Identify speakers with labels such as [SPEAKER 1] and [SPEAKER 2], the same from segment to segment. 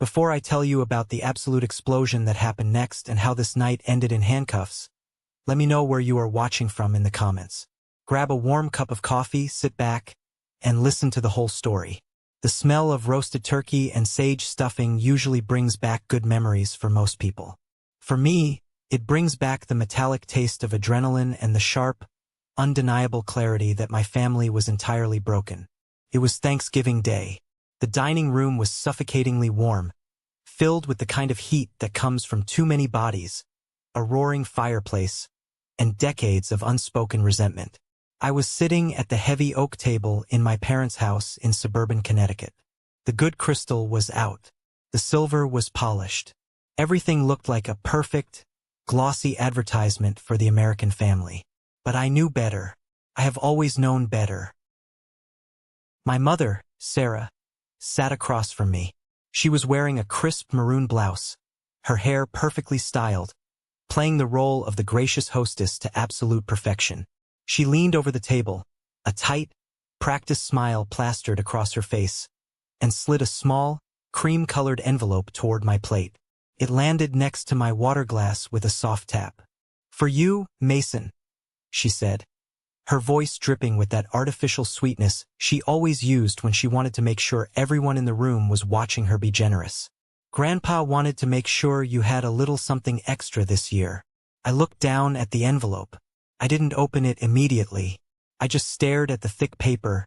[SPEAKER 1] Before I tell you about the absolute explosion that happened next and how this night ended in handcuffs, let me know where you are watching from in the comments. Grab a warm cup of coffee, sit back, and listen to the whole story. The smell of roasted turkey and sage stuffing usually brings back good memories for most people. For me, it brings back the metallic taste of adrenaline and the sharp, undeniable clarity that my family was entirely broken. It was Thanksgiving Day. The dining room was suffocatingly warm, filled with the kind of heat that comes from too many bodies, a roaring fireplace, and decades of unspoken resentment. I was sitting at the heavy oak table in my parents' house in suburban Connecticut. The good crystal was out. The silver was polished. Everything looked like a perfect, glossy advertisement for the American family. But I knew better. I have always known better. My mother, Sarah, sat across from me. She was wearing a crisp maroon blouse, her hair perfectly styled, playing the role of the gracious hostess to absolute perfection. She leaned over the table, a tight, practiced smile plastered across her face, and slid a small, cream-colored envelope toward my plate. It landed next to my water glass with a soft tap. "For you, Mason," she said, her voice dripping with that artificial sweetness she always used when she wanted to make sure everyone in the room was watching her be generous. "Grandpa wanted to make sure you had a little something extra this year." I looked down at the envelope. I didn't open it immediately. I just stared at the thick paper,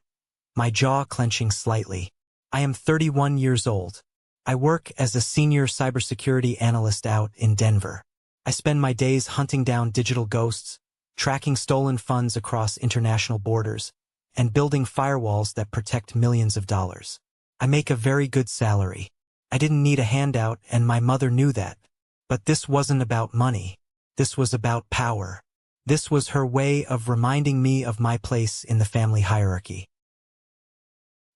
[SPEAKER 1] my jaw clenching slightly. I am 31 years old. I work as a senior cybersecurity analyst out in Denver. I spend my days hunting down digital ghosts, tracking stolen funds across international borders, and building firewalls that protect millions of dollars. I make a very good salary. I didn't need a handout, and my mother knew that. But this wasn't about money. This was about power. This was her way of reminding me of my place in the family hierarchy.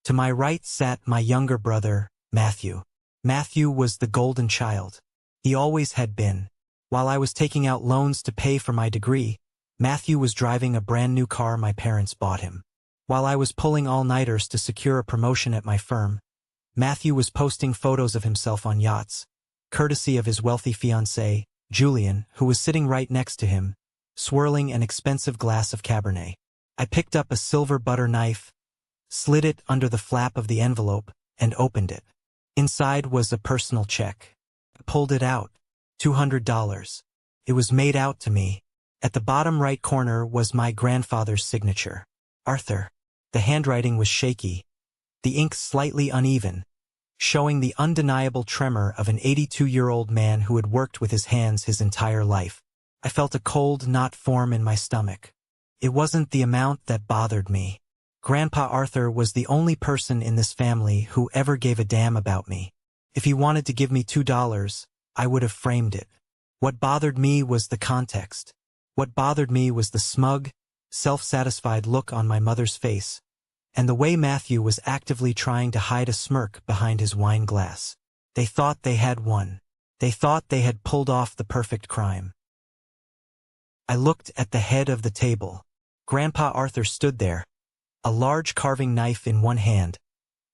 [SPEAKER 1] To my right sat my younger brother, Matthew. Matthew was the golden child. He always had been. While I was taking out loans to pay for my degree, Matthew was driving a brand new car my parents bought him. While I was pulling all-nighters to secure a promotion at my firm, Matthew was posting photos of himself on yachts, courtesy of his wealthy fiancée, Julian, who was sitting right next to him, swirling an expensive glass of Cabernet. I picked up a silver butter knife, slid it under the flap of the envelope, and opened it. Inside was a personal check. I pulled it out. $200. It was made out to me. At the bottom right corner was my grandfather's signature. Arthur. The handwriting was shaky, the ink slightly uneven, showing the undeniable tremor of an 82-year-old man who had worked with his hands his entire life. I felt a cold knot form in my stomach. It wasn't the amount that bothered me. Grandpa Arthur was the only person in this family who ever gave a damn about me. If he wanted to give me $2, I would have framed it. What bothered me was the context. What bothered me was the smug, self-satisfied look on my mother's face, and the way Matthew was actively trying to hide a smirk behind his wine glass. They thought they had won. They thought they had pulled off the perfect crime. I looked at the head of the table. Grandpa Arthur stood there, a large carving knife in one hand,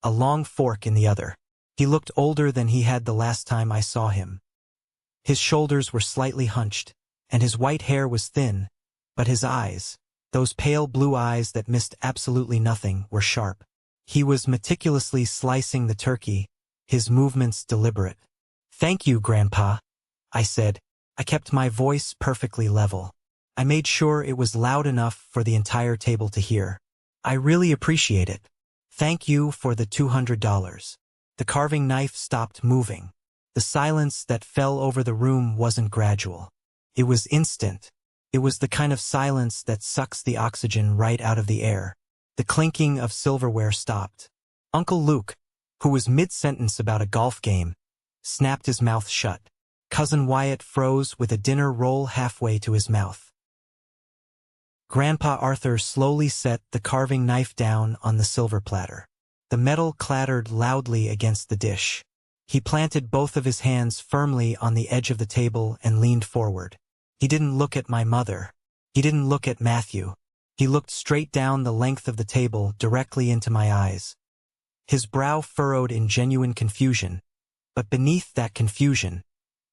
[SPEAKER 1] a long fork in the other. He looked older than he had the last time I saw him. His shoulders were slightly hunched, and his white hair was thin, but his eyes, those pale blue eyes that missed absolutely nothing, were sharp. He was meticulously slicing the turkey, his movements deliberate. "Thank you, Grandpa," I said. I kept my voice perfectly level. I made sure it was loud enough for the entire table to hear. "I really appreciate it. Thank you for the $200. The carving knife stopped moving. The silence that fell over the room wasn't gradual. It was instant. It was the kind of silence that sucks the oxygen right out of the air. The clinking of silverware stopped. Uncle Luke, who was mid-sentence about a golf game, snapped his mouth shut. Cousin Wyatt froze with a dinner roll halfway to his mouth. Grandpa Arthur slowly set the carving knife down on the silver platter. The metal clattered loudly against the dish. He planted both of his hands firmly on the edge of the table and leaned forward. He didn't look at my mother. He didn't look at Matthew. He looked straight down the length of the table, directly into my eyes. His brow furrowed in genuine confusion, But beneath that confusion,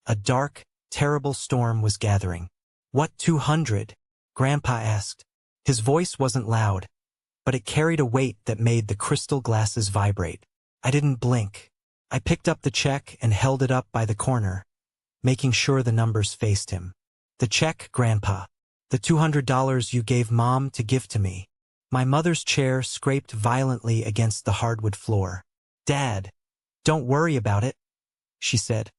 [SPEAKER 1] a dark, terrible storm was gathering. "What 200?" Grandpa asked. His voice wasn't loud, but it carried a weight that made the crystal glasses vibrate. I didn't blink. I picked up the check and held it up by the corner, making sure the numbers faced him. "The check, Grandpa. The $200 you gave Mom to give to me." My mother's chair scraped violently against the hardwood floor. "Dad, don't worry about it," she said,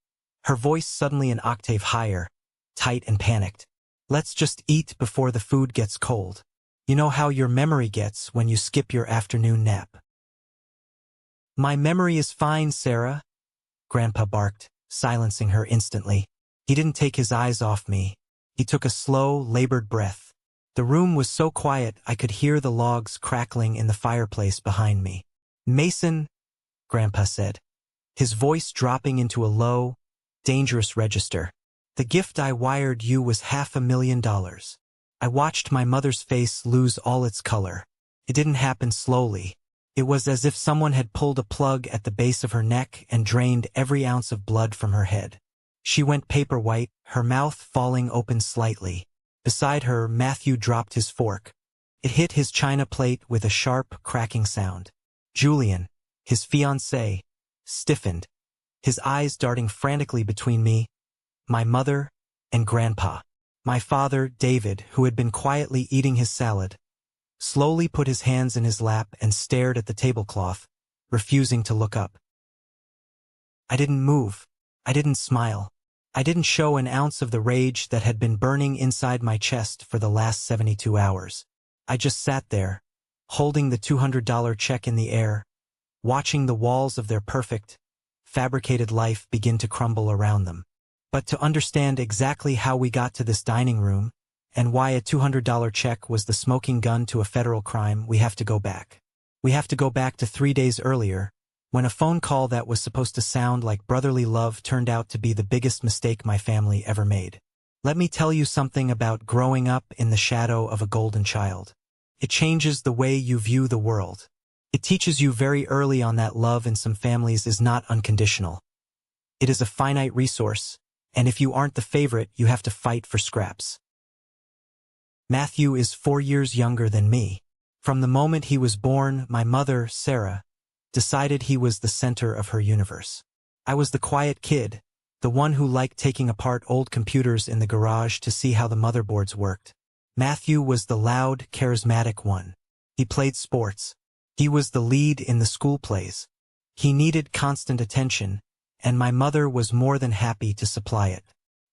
[SPEAKER 1] her voice suddenly an octave higher, tight and panicked. "Let's just eat before the food gets cold. You know how your memory gets when you skip your afternoon nap." "My memory is fine, Sarah," Grandpa barked, silencing her instantly. He didn't take his eyes off me. He took a slow, labored breath. The room was so quiet I could hear the logs crackling in the fireplace behind me. "Mason," Grandpa said, his voice dropping into a low, dangerous register. "The gift I wired you was $500,000. I watched my mother's face lose all its color. It didn't happen slowly. It was as if someone had pulled a plug at the base of her neck and drained every ounce of blood from her head. She went paper white, her mouth falling open slightly. Beside her, Matthew dropped his fork. It hit his china plate with a sharp, cracking sound. Julian, his fiancée, stiffened, his eyes darting frantically between me, my mother, and Grandpa. My father, David, who had been quietly eating his salad, slowly put his hands in his lap and stared at the tablecloth, refusing to look up. I didn't move. I didn't smile. I didn't show an ounce of the rage that had been burning inside my chest for the last 72 hours. I just sat there, holding the $200 check in the air, watching the walls of their perfect, fabricated life begin to crumble around them. But to understand exactly how we got to this dining room, and why a $200 check was the smoking gun to a federal crime, we have to go back. We have to go back to 3 days earlier, when a phone call that was supposed to sound like brotherly love turned out to be the biggest mistake my family ever made. Let me tell you something about growing up in the shadow of a golden child. It changes the way you view the world. It teaches you very early on that love in some families is not unconditional. It is a finite resource, and if you aren't the favorite, you have to fight for scraps. Matthew is 4 years younger than me. From the moment he was born, my mother, Sarah, decided he was the center of her universe. I was the quiet kid, the one who liked taking apart old computers in the garage to see how the motherboards worked. Matthew was the loud, charismatic one. He played sports. He was the lead in the school plays. He needed constant attention, and my mother was more than happy to supply it.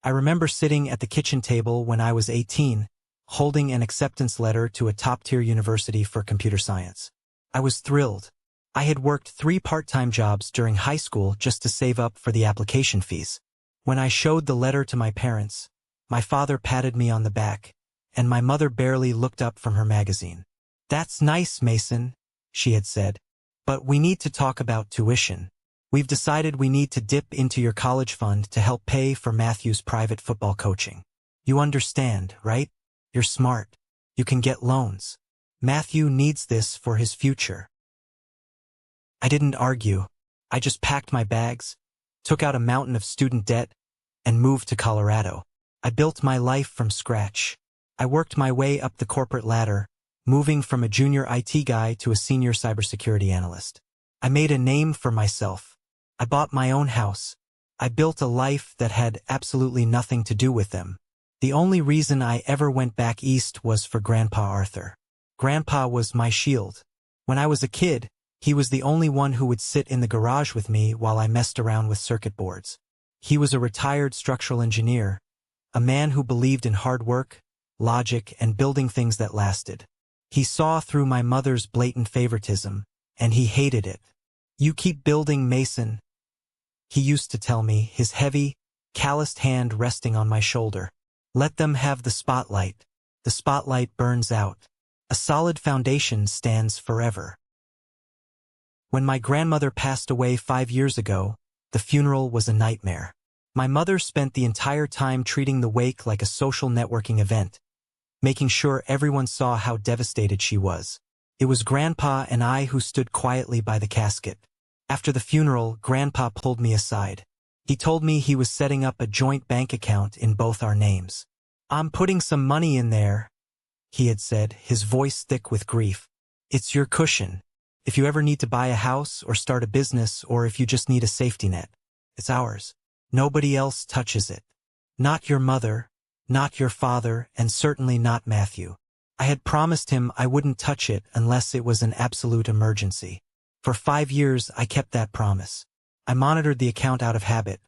[SPEAKER 1] I remember sitting at the kitchen table when I was 18, holding an acceptance letter to a top-tier university for computer science. I was thrilled. I had worked 3 part-time jobs during high school just to save up for the application fees. When I showed the letter to my parents, my father patted me on the back, and my mother barely looked up from her magazine. "That's nice, Mason," she had said, "but we need to talk about tuition. We've decided we need to dip into your college fund to help pay for Matthew's private football coaching. You understand, right? You're smart. You can get loans. Matthew needs this for his future." I didn't argue. I just packed my bags, took out a mountain of student debt, and moved to Colorado. I built my life from scratch. I worked my way up the corporate ladder, moving from a junior IT guy to a senior cybersecurity analyst. I made a name for myself. I bought my own house. I built a life that had absolutely nothing to do with them. The only reason I ever went back east was for Grandpa Arthur. Grandpa was my shield. When I was a kid, he was the only one who would sit in the garage with me while I messed around with circuit boards. He was a retired structural engineer, a man who believed in hard work, logic, and building things that lasted. He saw through my mother's blatant favoritism, and he hated it. "You keep building, Mason," he used to tell me, his heavy, calloused hand resting on my shoulder. "Let them have the spotlight. The spotlight burns out. A solid foundation stands forever." When my grandmother passed away 5 years ago, the funeral was a nightmare. My mother spent the entire time treating the wake like a social networking event, making sure everyone saw how devastated she was. It was Grandpa and I who stood quietly by the casket. After the funeral, Grandpa pulled me aside. He told me he was setting up a joint bank account in both our names. "I'm putting some money in there," he had said, his voice thick with grief. "It's your cushion. If you ever need to buy a house or start a business, or if you just need a safety net, it's ours. Nobody else touches it. Not your mother, not your father, and certainly not Matthew." I had promised him I wouldn't touch it unless it was an absolute emergency. For 5 years, I kept that promise. I monitored the account out of habit,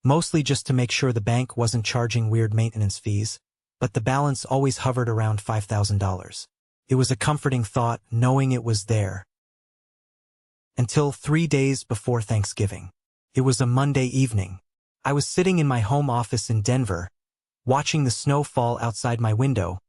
[SPEAKER 1] mostly just to make sure the bank wasn't charging weird maintenance fees, but the balance always hovered around $5,000. It was a comforting thought knowing it was there. Until 3 days before Thanksgiving. It was a Monday evening. I was sitting in my home office in Denver, watching the snow fall outside my window,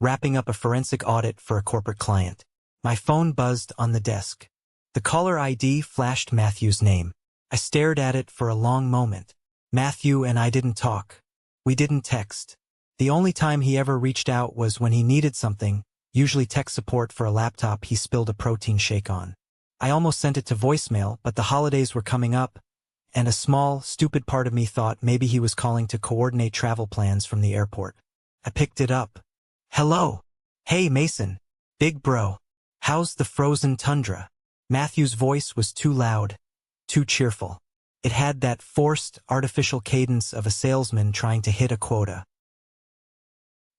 [SPEAKER 1] wrapping up a forensic audit for a corporate client. My phone buzzed on the desk. The caller ID flashed Matthew's name. I stared at it for a long moment. Matthew and I didn't talk. We didn't text. The only time he ever reached out was when he needed something, usually tech support for a laptop he spilled a protein shake on. I almost sent it to voicemail, but the holidays were coming up, and a small, stupid part of me thought maybe he was calling to coordinate travel plans from the airport. I picked it up. "Hello. Hey, Mason. Big bro. How's the frozen tundra?" Matthew's voice was too loud, too cheerful. It had that forced, artificial cadence of a salesman trying to hit a quota.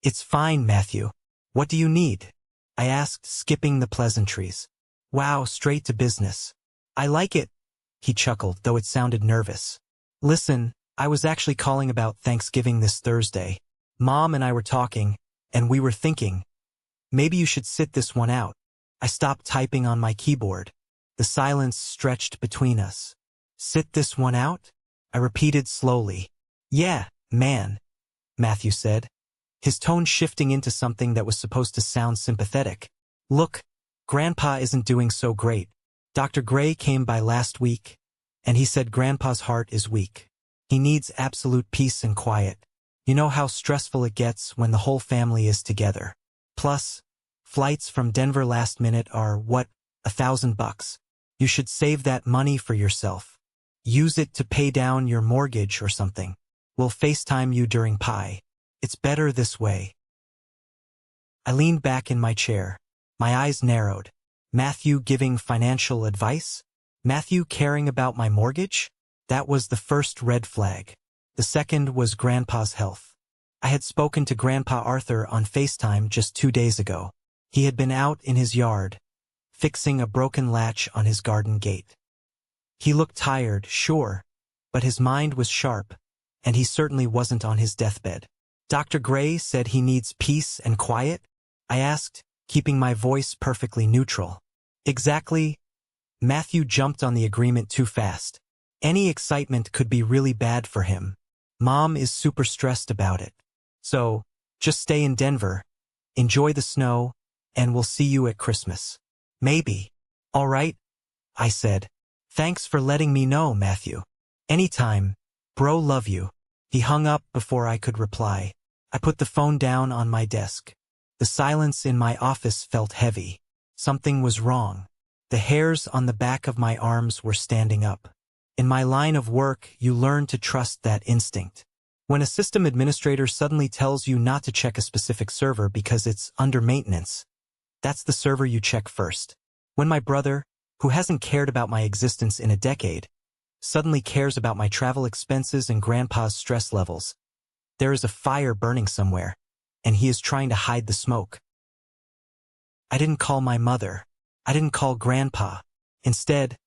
[SPEAKER 1] "It's fine, Matthew. What do you need?" I asked, skipping the pleasantries. "Wow, straight to business. I like it," he chuckled, though it sounded nervous. "Listen, I was actually calling about Thanksgiving this Thursday. Mom and I were talking, and we were thinking, maybe you should sit this one out." I stopped typing on my keyboard. The silence stretched between us. "Sit this one out?" I repeated slowly. "Yeah, man," Matthew said, his tone shifting into something that was supposed to sound sympathetic. "Look, Grandpa isn't doing so great. Dr. Gray came by last week, and he said Grandpa's heart is weak. He needs absolute peace and quiet. You know how stressful it gets when the whole family is together. Plus, flights from Denver last minute are, what, $1,000? You should save that money for yourself. Use it to pay down your mortgage or something. We'll FaceTime you during pie. It's better this way." I leaned back in my chair. My eyes narrowed. Matthew giving financial advice? Matthew caring about my mortgage? That was the first red flag. The second was Grandpa's health. I had spoken to Grandpa Arthur on FaceTime just 2 days ago. He had been out in his yard, fixing a broken latch on his garden gate. He looked tired, sure, but his mind was sharp, and he certainly wasn't on his deathbed. "Dr. Gray said he needs peace and quiet?" I asked, keeping my voice perfectly neutral. "Exactly." Matthew jumped on the agreement too fast. Any excitement could be really bad for him. Mom is super stressed about it. So, just stay in Denver, enjoy the snow, and we'll see you at Christmas. "Maybe." "All right," I said. "Thanks for letting me know, Matthew." "Anytime. Bro, love you." He hung up before I could reply. I put the phone down on my desk. The silence in my office felt heavy. Something was wrong. The hairs on the back of my arms were standing up. In my line of work, you learn to trust that instinct. When a system administrator suddenly tells you not to check a specific server because it's under maintenance, that's the server you check first. When my brother, who hasn't cared about my existence in a decade, suddenly cares about my travel expenses and Grandpa's stress levels, there is a fire burning somewhere, and he is trying to hide the smoke. I didn't call my mother. I didn't call Grandpa. Instead,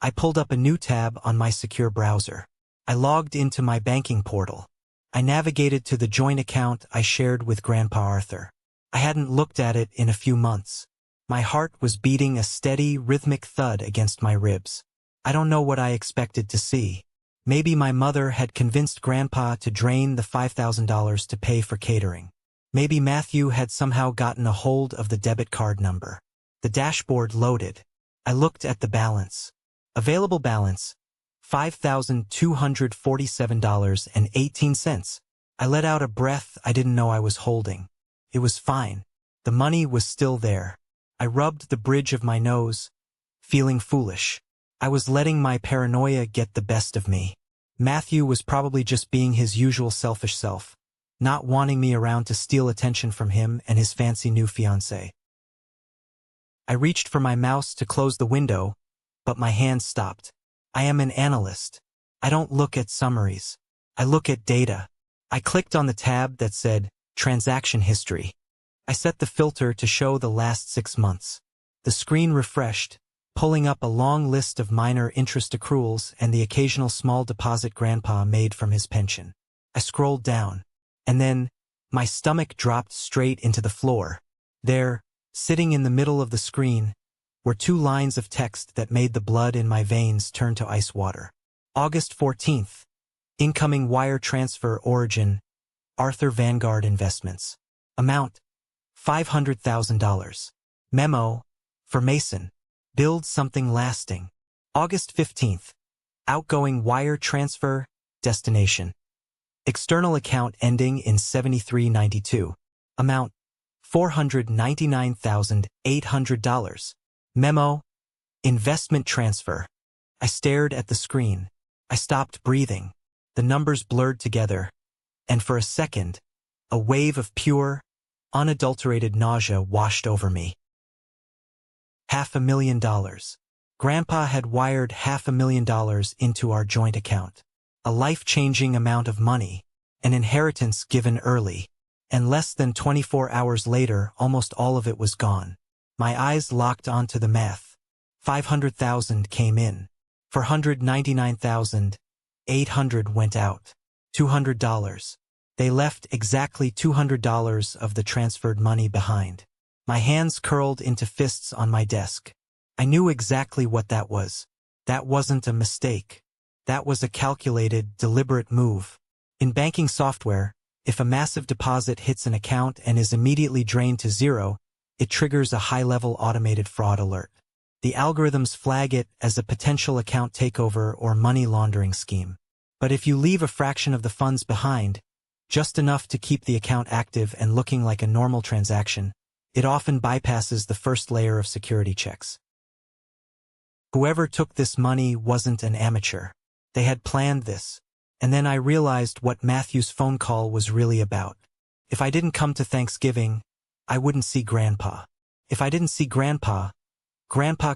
[SPEAKER 1] I pulled up a new tab on my secure browser. I logged into my banking portal. I navigated to the joint account I shared with Grandpa Arthur. I hadn't looked at it in a few months. My heart was beating a steady, rhythmic thud against my ribs. I don't know what I expected to see. Maybe my mother had convinced Grandpa to drain the $5,000 to pay for catering. Maybe Matthew had somehow gotten a hold of the debit card number. The dashboard loaded. I looked at the balance. Available balance, $5,247.18. I let out a breath I didn't know I was holding. It was fine. The money was still there. I rubbed the bridge of my nose, feeling foolish. I was letting my paranoia get the best of me. Matthew was probably just being his usual selfish self, not wanting me around to steal attention from him and his fancy new fiancée. I reached for my mouse to close the window, but my hand stopped. I am an analyst. I don't look at summaries. I look at data. I clicked on the tab that said Transaction History. I set the filter to show the last 6 months. The screen refreshed, pulling up a long list of minor interest accruals and the occasional small deposit Grandpa made from his pension. I scrolled down, and then my stomach dropped straight into the floor. There, sitting in the middle of the screen, were 2 lines of text that made the blood in my veins turn to ice water. August 14th. Incoming wire transfer origin, Arthur Vanguard Investments. Amount, $500,000. Memo, for Mason. Build something lasting. August 15th. Outgoing wire transfer, destination. External account ending in 7392. Amount, $499,800. Memo, investment transfer. I stared at the screen. I stopped breathing. The numbers blurred together, and for a second, a wave of pure, unadulterated nausea washed over me. $500,000. Grandpa had wired $500,000 into our joint account. A life-changing amount of money, an inheritance given early, and less than 24 hours later, almost all of it was gone. My eyes locked onto the math. $500,000 came in. $499,800 went out. $200. They left exactly $200 of the transferred money behind. My hands curled into fists on my desk. I knew exactly what that was. That wasn't a mistake. That was a calculated, deliberate move. In banking software, if a massive deposit hits an account and is immediately drained to zero, it triggers a high-level automated fraud alert. The algorithms flag it as a potential account takeover or money laundering scheme. But if you leave a fraction of the funds behind, just enough to keep the account active and looking like a normal transaction, it often bypasses the first layer of security checks. Whoever took this money wasn't an amateur. They had planned this. And then I realized what Matthew's phone call was really about. If I didn't come to Thanksgiving, I wouldn't see Grandpa. If I didn't see Grandpa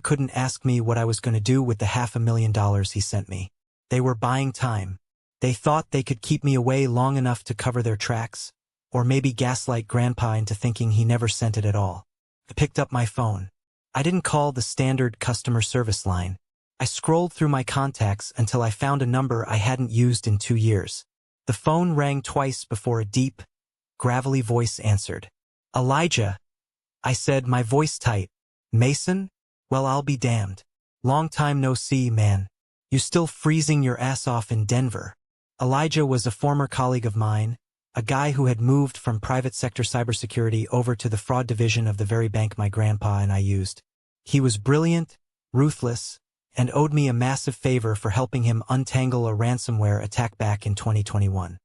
[SPEAKER 1] couldn't ask me what I was going to do with the $500,000 he sent me. They were buying time. They thought they could keep me away long enough to cover their tracks, or maybe gaslight Grandpa into thinking he never sent it at all. I picked up my phone. I didn't call the standard customer service line. I scrolled through my contacts until I found a number I hadn't used in 2 years. The phone rang twice before a deep, gravelly voice answered. Elijah, I said, my voice tight. Mason? Well, I'll be damned. Long time no see, man. You still freezing your ass off in Denver? Elijah was a former colleague of mine, a guy who had moved from private sector cybersecurity over to the fraud division of the very bank my grandpa and I used. He was brilliant, ruthless, and owed me a massive favor for helping him untangle a ransomware attack back in 2021.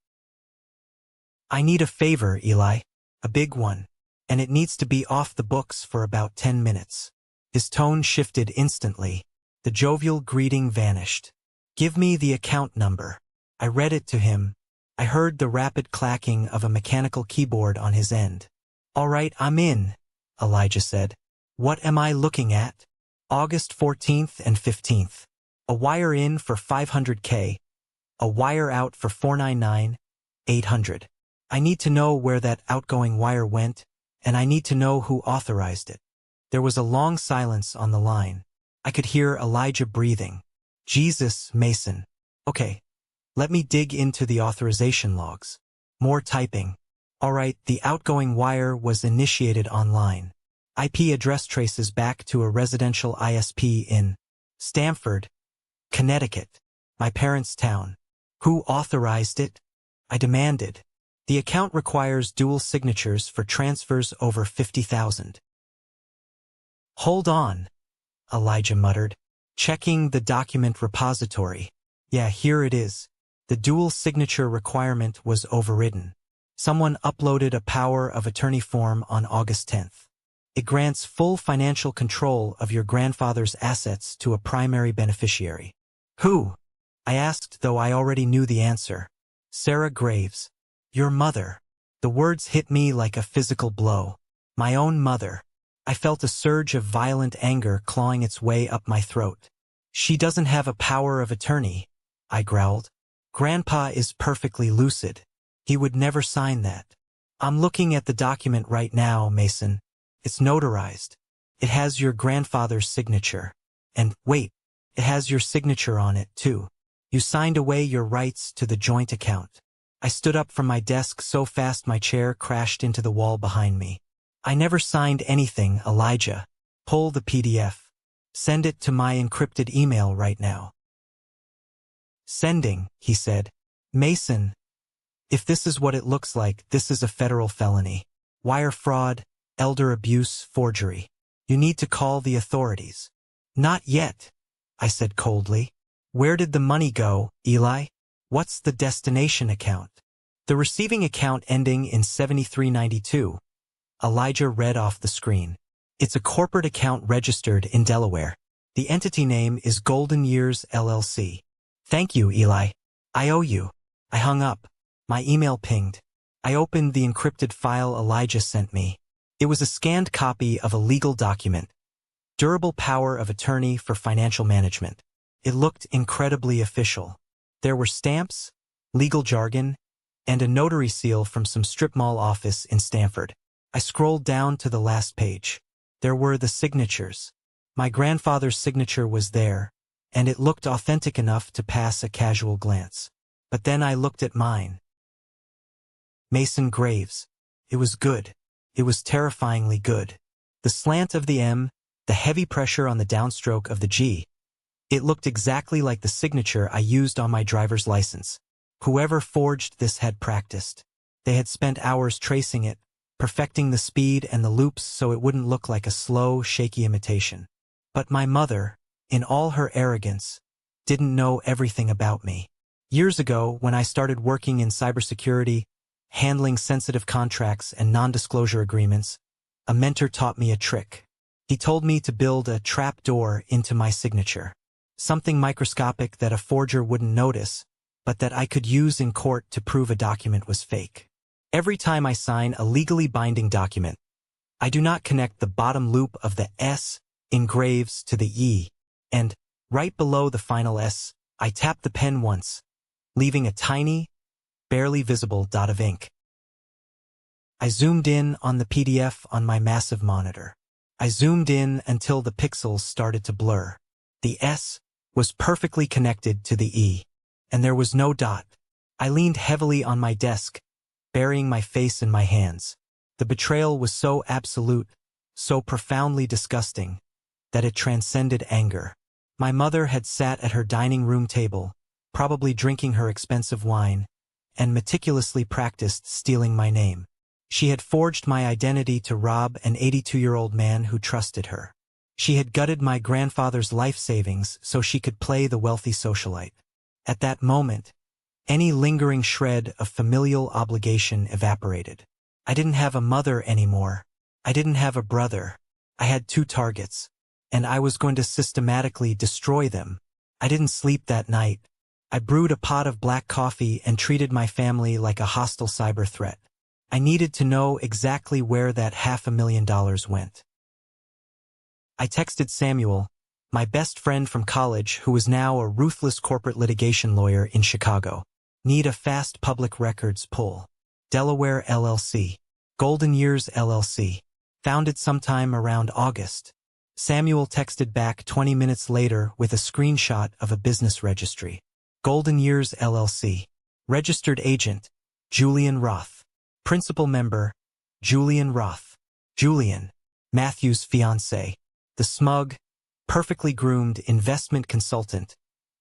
[SPEAKER 1] I need a favor, Eli. A big one. And it needs to be off the books for about 10 minutes. His tone shifted instantly. The jovial greeting vanished. Give me the account number. I read it to him. I heard the rapid clacking of a mechanical keyboard on his end. All right, I'm in, Elijah said. What am I looking at? August 14th and 15th. A wire in for $500K. A wire out for $499,800. I need to know where that outgoing wire went, and I need to know who authorized it. There was a long silence on the line. I could hear Elijah breathing. Jesus, Mason. Okay, let me dig into the authorization logs. More typing. All right, the outgoing wire was initiated online. IP address traces back to a residential ISP in Stamford, Connecticut, my parents' town. Who authorized it? I demanded. The account requires dual signatures for transfers over $50,000. Hold on, Elijah muttered, checking the document repository. Yeah, here it is. The dual signature requirement was overridden. Someone uploaded a power of attorney form on August 10th. It grants full financial control of your grandfather's assets to a primary beneficiary. Who? I asked, though I already knew the answer. Sarah Graves. Your mother. The words hit me like a physical blow. My own mother. I felt a surge of violent anger clawing its way up my throat. She doesn't have a power of attorney, I growled. Grandpa is perfectly lucid. He would never sign that. I'm looking at the document right now, Mason. It's notarized. It has your grandfather's signature. And, wait, it has your signature on it, too. You signed away your rights to the joint account. I stood up from my desk so fast my chair crashed into the wall behind me. I never signed anything, Elijah. Pull the PDF. Send it to my encrypted email right now. Sending, he said. Mason, if this is what it looks like, this is a federal felony. Wire fraud, elder abuse, forgery. You need to call the authorities. Not yet, I said coldly. Where did the money go, Eli? What's the destination account? The receiving account ending in 7392. Elijah read off the screen. It's a corporate account registered in Delaware. The entity name is Golden Years LLC. Thank you, Eli. I owe you. I hung up. My email pinged. I opened the encrypted file Elijah sent me. It was a scanned copy of a legal document. Durable power of attorney for financial management. It looked incredibly official. There were stamps, legal jargon, and a notary seal from some strip mall office in Stanford. I scrolled down to the last page. There were the signatures. My grandfather's signature was there, and it looked authentic enough to pass a casual glance. But then I looked at mine. Mason Graves. It was good. It was terrifyingly good. The slant of the M, the heavy pressure on the downstroke of the G. It looked exactly like the signature I used on my driver's license. Whoever forged this had practiced. They had spent hours tracing it, perfecting the speed and the loops so it wouldn't look like a slow, shaky imitation. But my mother, in all her arrogance, didn't know everything about me. Years ago, when I started working in cybersecurity, handling sensitive contracts and non-disclosure agreements, a mentor taught me a trick. He told me to build a trap door into my signature. Something microscopic that a forger wouldn't notice, but that I could use in court to prove a document was fake. Every time I sign a legally binding document, I do not connect the bottom loop of the S in Graves to the E, and, right below the final S, I tap the pen once, leaving a tiny, barely visible dot of ink. I zoomed in on the PDF on my massive monitor. I zoomed in until the pixels started to blur. The S was perfectly connected to the E, and there was no dot. I leaned heavily on my desk, burying my face in my hands. The betrayal was so absolute, so profoundly disgusting, that it transcended anger. My mother had sat at her dining room table, probably drinking her expensive wine, and meticulously practiced stealing my name. She had forged my identity to rob an 82-year-old man who trusted her. She had gutted my grandfather's life savings so she could play the wealthy socialite. At that moment, any lingering shred of familial obligation evaporated. I didn't have a mother anymore. I didn't have a brother. I had two targets, and I was going to systematically destroy them. I didn't sleep that night. I brewed a pot of black coffee and treated my family like a hostile cyber threat. I needed to know exactly where that $500,000 went. I texted Samuel, my best friend from college who was now a ruthless corporate litigation lawyer in Chicago. Need a fast public records pull. Delaware LLC. Golden Years LLC. Founded sometime around August. Samuel texted back 20 minutes later with a screenshot of a business registry. Golden Years LLC. Registered agent, Julian Roth. Principal member, Julian Roth. Julian, Matthew's fiancé. The smug, perfectly groomed investment consultant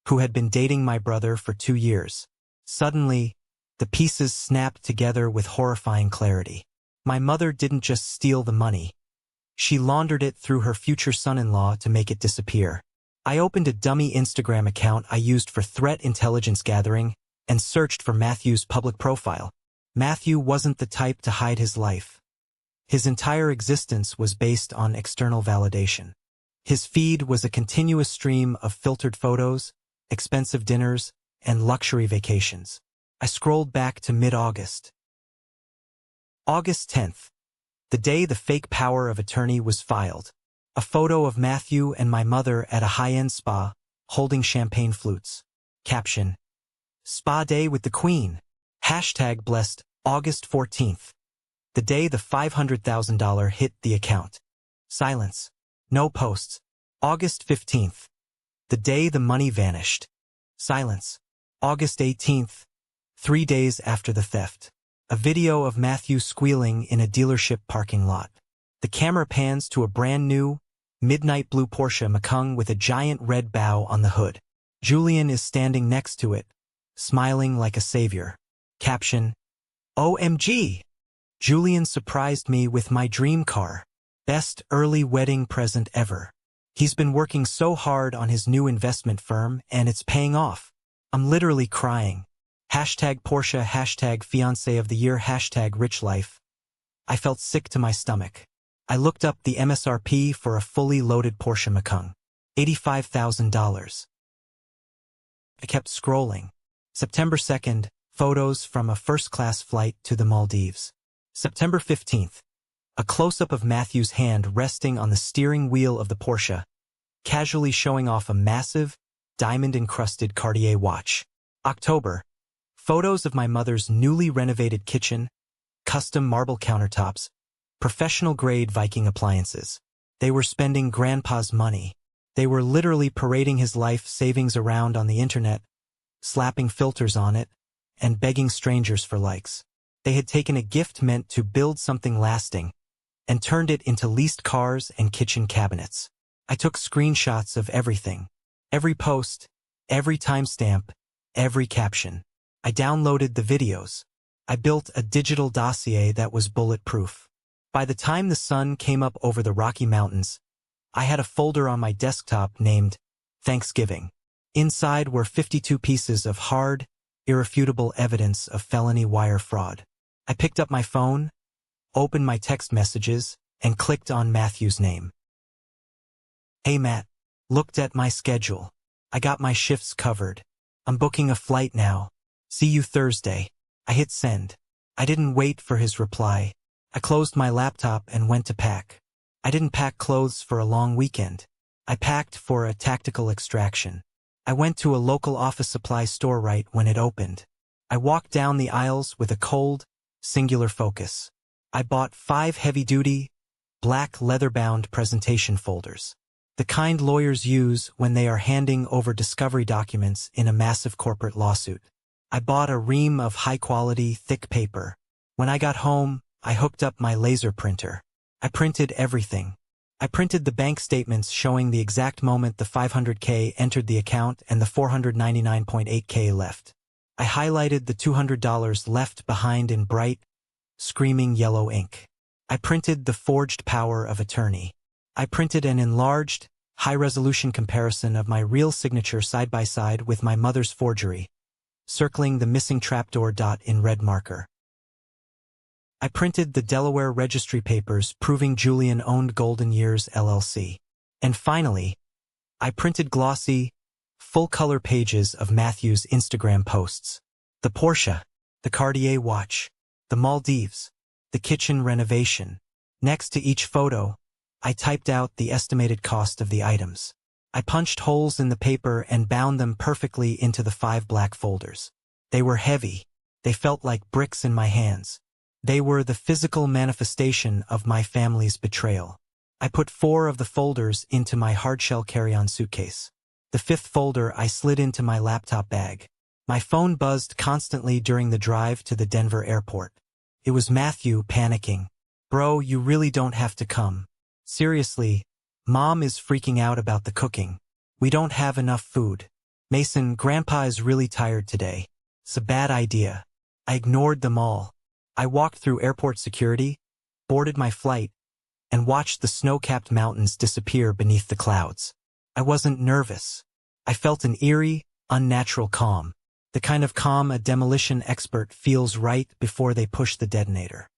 [SPEAKER 1] who had been dating my brother for 2 years. Suddenly, the pieces snapped together with horrifying clarity. My mother didn't just steal the money. She laundered it through her future son-in-law to make it disappear. I opened a dummy Instagram account I used for threat intelligence gathering and searched for Matthew's public profile. Matthew wasn't the type to hide his life. His entire existence was based on external validation. His feed was a continuous stream of filtered photos, expensive dinners, and luxury vacations. I scrolled back to mid-August. August 10th, the day the fake power of attorney was filed. A photo of Matthew and my mother at a high-end spa, holding champagne flutes. Caption: Spa Day with the Queen. Hashtag blessed. August 14th, the day the $500,000 hit the account. Silence. No posts. August 15th, the day the money vanished. Silence. August 18th, 3 days after the theft. A video of Matthew squealing in a dealership parking lot. The camera pans to a brand new, midnight blue Porsche Macan with a giant red bow on the hood. Julian is standing next to it, smiling like a savior. Caption: OMG! Julian surprised me with my dream car. Best early wedding present ever. He's been working so hard on his new investment firm and it's paying off. I'm literally crying. Hashtag Porsche, hashtag fiancé of the year, hashtag rich life. I felt sick to my stomach. I looked up the MSRP for a fully loaded Porsche Macan. $85,000. I kept scrolling. September 2nd, photos from a first-class flight to the Maldives. September 15th, a close-up of Matthew's hand resting on the steering wheel of the Porsche, casually showing off a massive, diamond-encrusted Cartier watch. October, photos of my mother's newly renovated kitchen, custom marble countertops, professional-grade Viking appliances. They were spending Grandpa's money. They were literally parading his life savings around on the internet, slapping filters on it, and begging strangers for likes. They had taken a gift meant to build something lasting and turned it into leased cars and kitchen cabinets. I took screenshots of everything. Every post, every timestamp, every caption. I downloaded the videos. I built a digital dossier that was bulletproof. By the time the sun came up over the Rocky Mountains, I had a folder on my desktop named Thanksgiving. Inside were 52 pieces of hard, irrefutable evidence of felony wire fraud. I picked up my phone, opened my text messages, and clicked on Matthew's name. Hey Matt, looked at my schedule. I got my shifts covered. I'm booking a flight now. See you Thursday. I hit send. I didn't wait for his reply. I closed my laptop and went to pack. I didn't pack clothes for a long weekend. I packed for a tactical extraction. I went to a local office supply store right when it opened. I walked down the aisles with a cold, singular focus. I bought 5 heavy-duty, black leather-bound presentation folders. The kind lawyers use when they are handing over discovery documents in a massive corporate lawsuit. I bought a ream of high-quality, thick paper. When I got home, I hooked up my laser printer. I printed everything. I printed the bank statements showing the exact moment the $500K entered the account and the $499.8K left. I highlighted the $200 left behind in bright, screaming yellow ink. I printed the forged power of attorney. I printed an enlarged, high-resolution comparison of my real signature side by side with my mother's forgery, circling the missing trapdoor dot in red marker. I printed the Delaware registry papers proving Julian owned Golden Years LLC. And finally, I printed glossy, full-color pages of Matthew's Instagram posts. The Porsche, the Cartier watch, the Maldives, the kitchen renovation. Next to each photo, I typed out the estimated cost of the items. I punched holes in the paper and bound them perfectly into the 5 black folders. They were heavy. They felt like bricks in my hands. They were the physical manifestation of my family's betrayal. I put 4 of the folders into my hardshell carry-on suitcase. The 5th folder I slid into my laptop bag. My phone buzzed constantly during the drive to the Denver airport. It was Matthew panicking. Bro, you really don't have to come. Seriously, Mom is freaking out about the cooking. We don't have enough food. Mason, Grandpa is really tired today. It's a bad idea. I ignored them all. I walked through airport security, boarded my flight, and watched the snow-capped mountains disappear beneath the clouds. I wasn't nervous. I felt an eerie, unnatural calm. The kind of calm a demolition expert feels right before they push the detonator.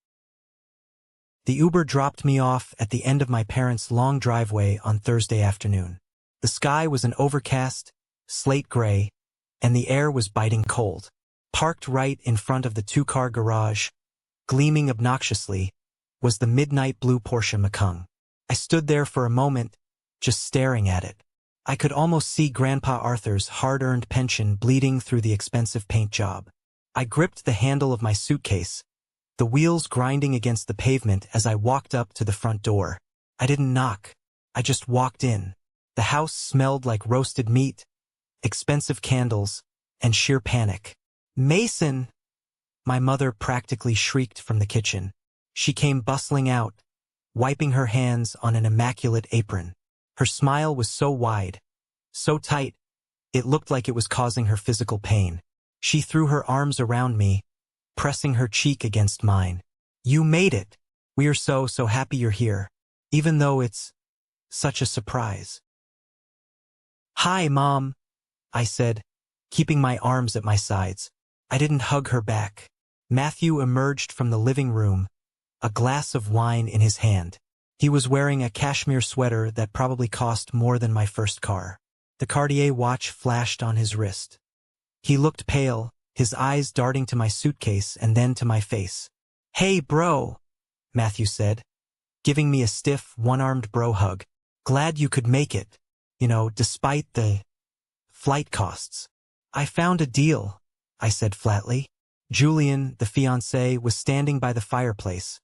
[SPEAKER 1] The Uber dropped me off at the end of my parents' long driveway on Thursday afternoon. The sky was an overcast, slate gray, and the air was biting cold. Parked right in front of the two-car garage, gleaming obnoxiously, was the midnight blue Porsche Macan. I stood there for a moment, just staring at it. I could almost see Grandpa Arthur's hard-earned pension bleeding through the expensive paint job. I gripped the handle of my suitcase, the wheels grinding against the pavement as I walked up to the front door. I didn't knock. I just walked in. The house smelled like roasted meat, expensive candles, and sheer panic. "Mason!" My mother practically shrieked from the kitchen. She came bustling out, wiping her hands on an immaculate apron. Her smile was so wide, so tight, it looked like it was causing her physical pain. She threw her arms around me, pressing her cheek against mine. "You made it. We are so happy you're here, even though it's such a surprise." "Hi, Mom," I said, keeping my arms at my sides. I didn't hug her back. Matthew emerged from the living room, a glass of wine in his hand. He was wearing a cashmere sweater that probably cost more than my first car. The Cartier watch flashed on his wrist. He looked pale, his eyes darting to my suitcase and then to my face. "Hey, bro," Matthew said, giving me a stiff, one-armed bro hug. "Glad you could make it, despite the flight costs." "I found a deal," I said flatly. Julian, the fiancé, was standing by the fireplace,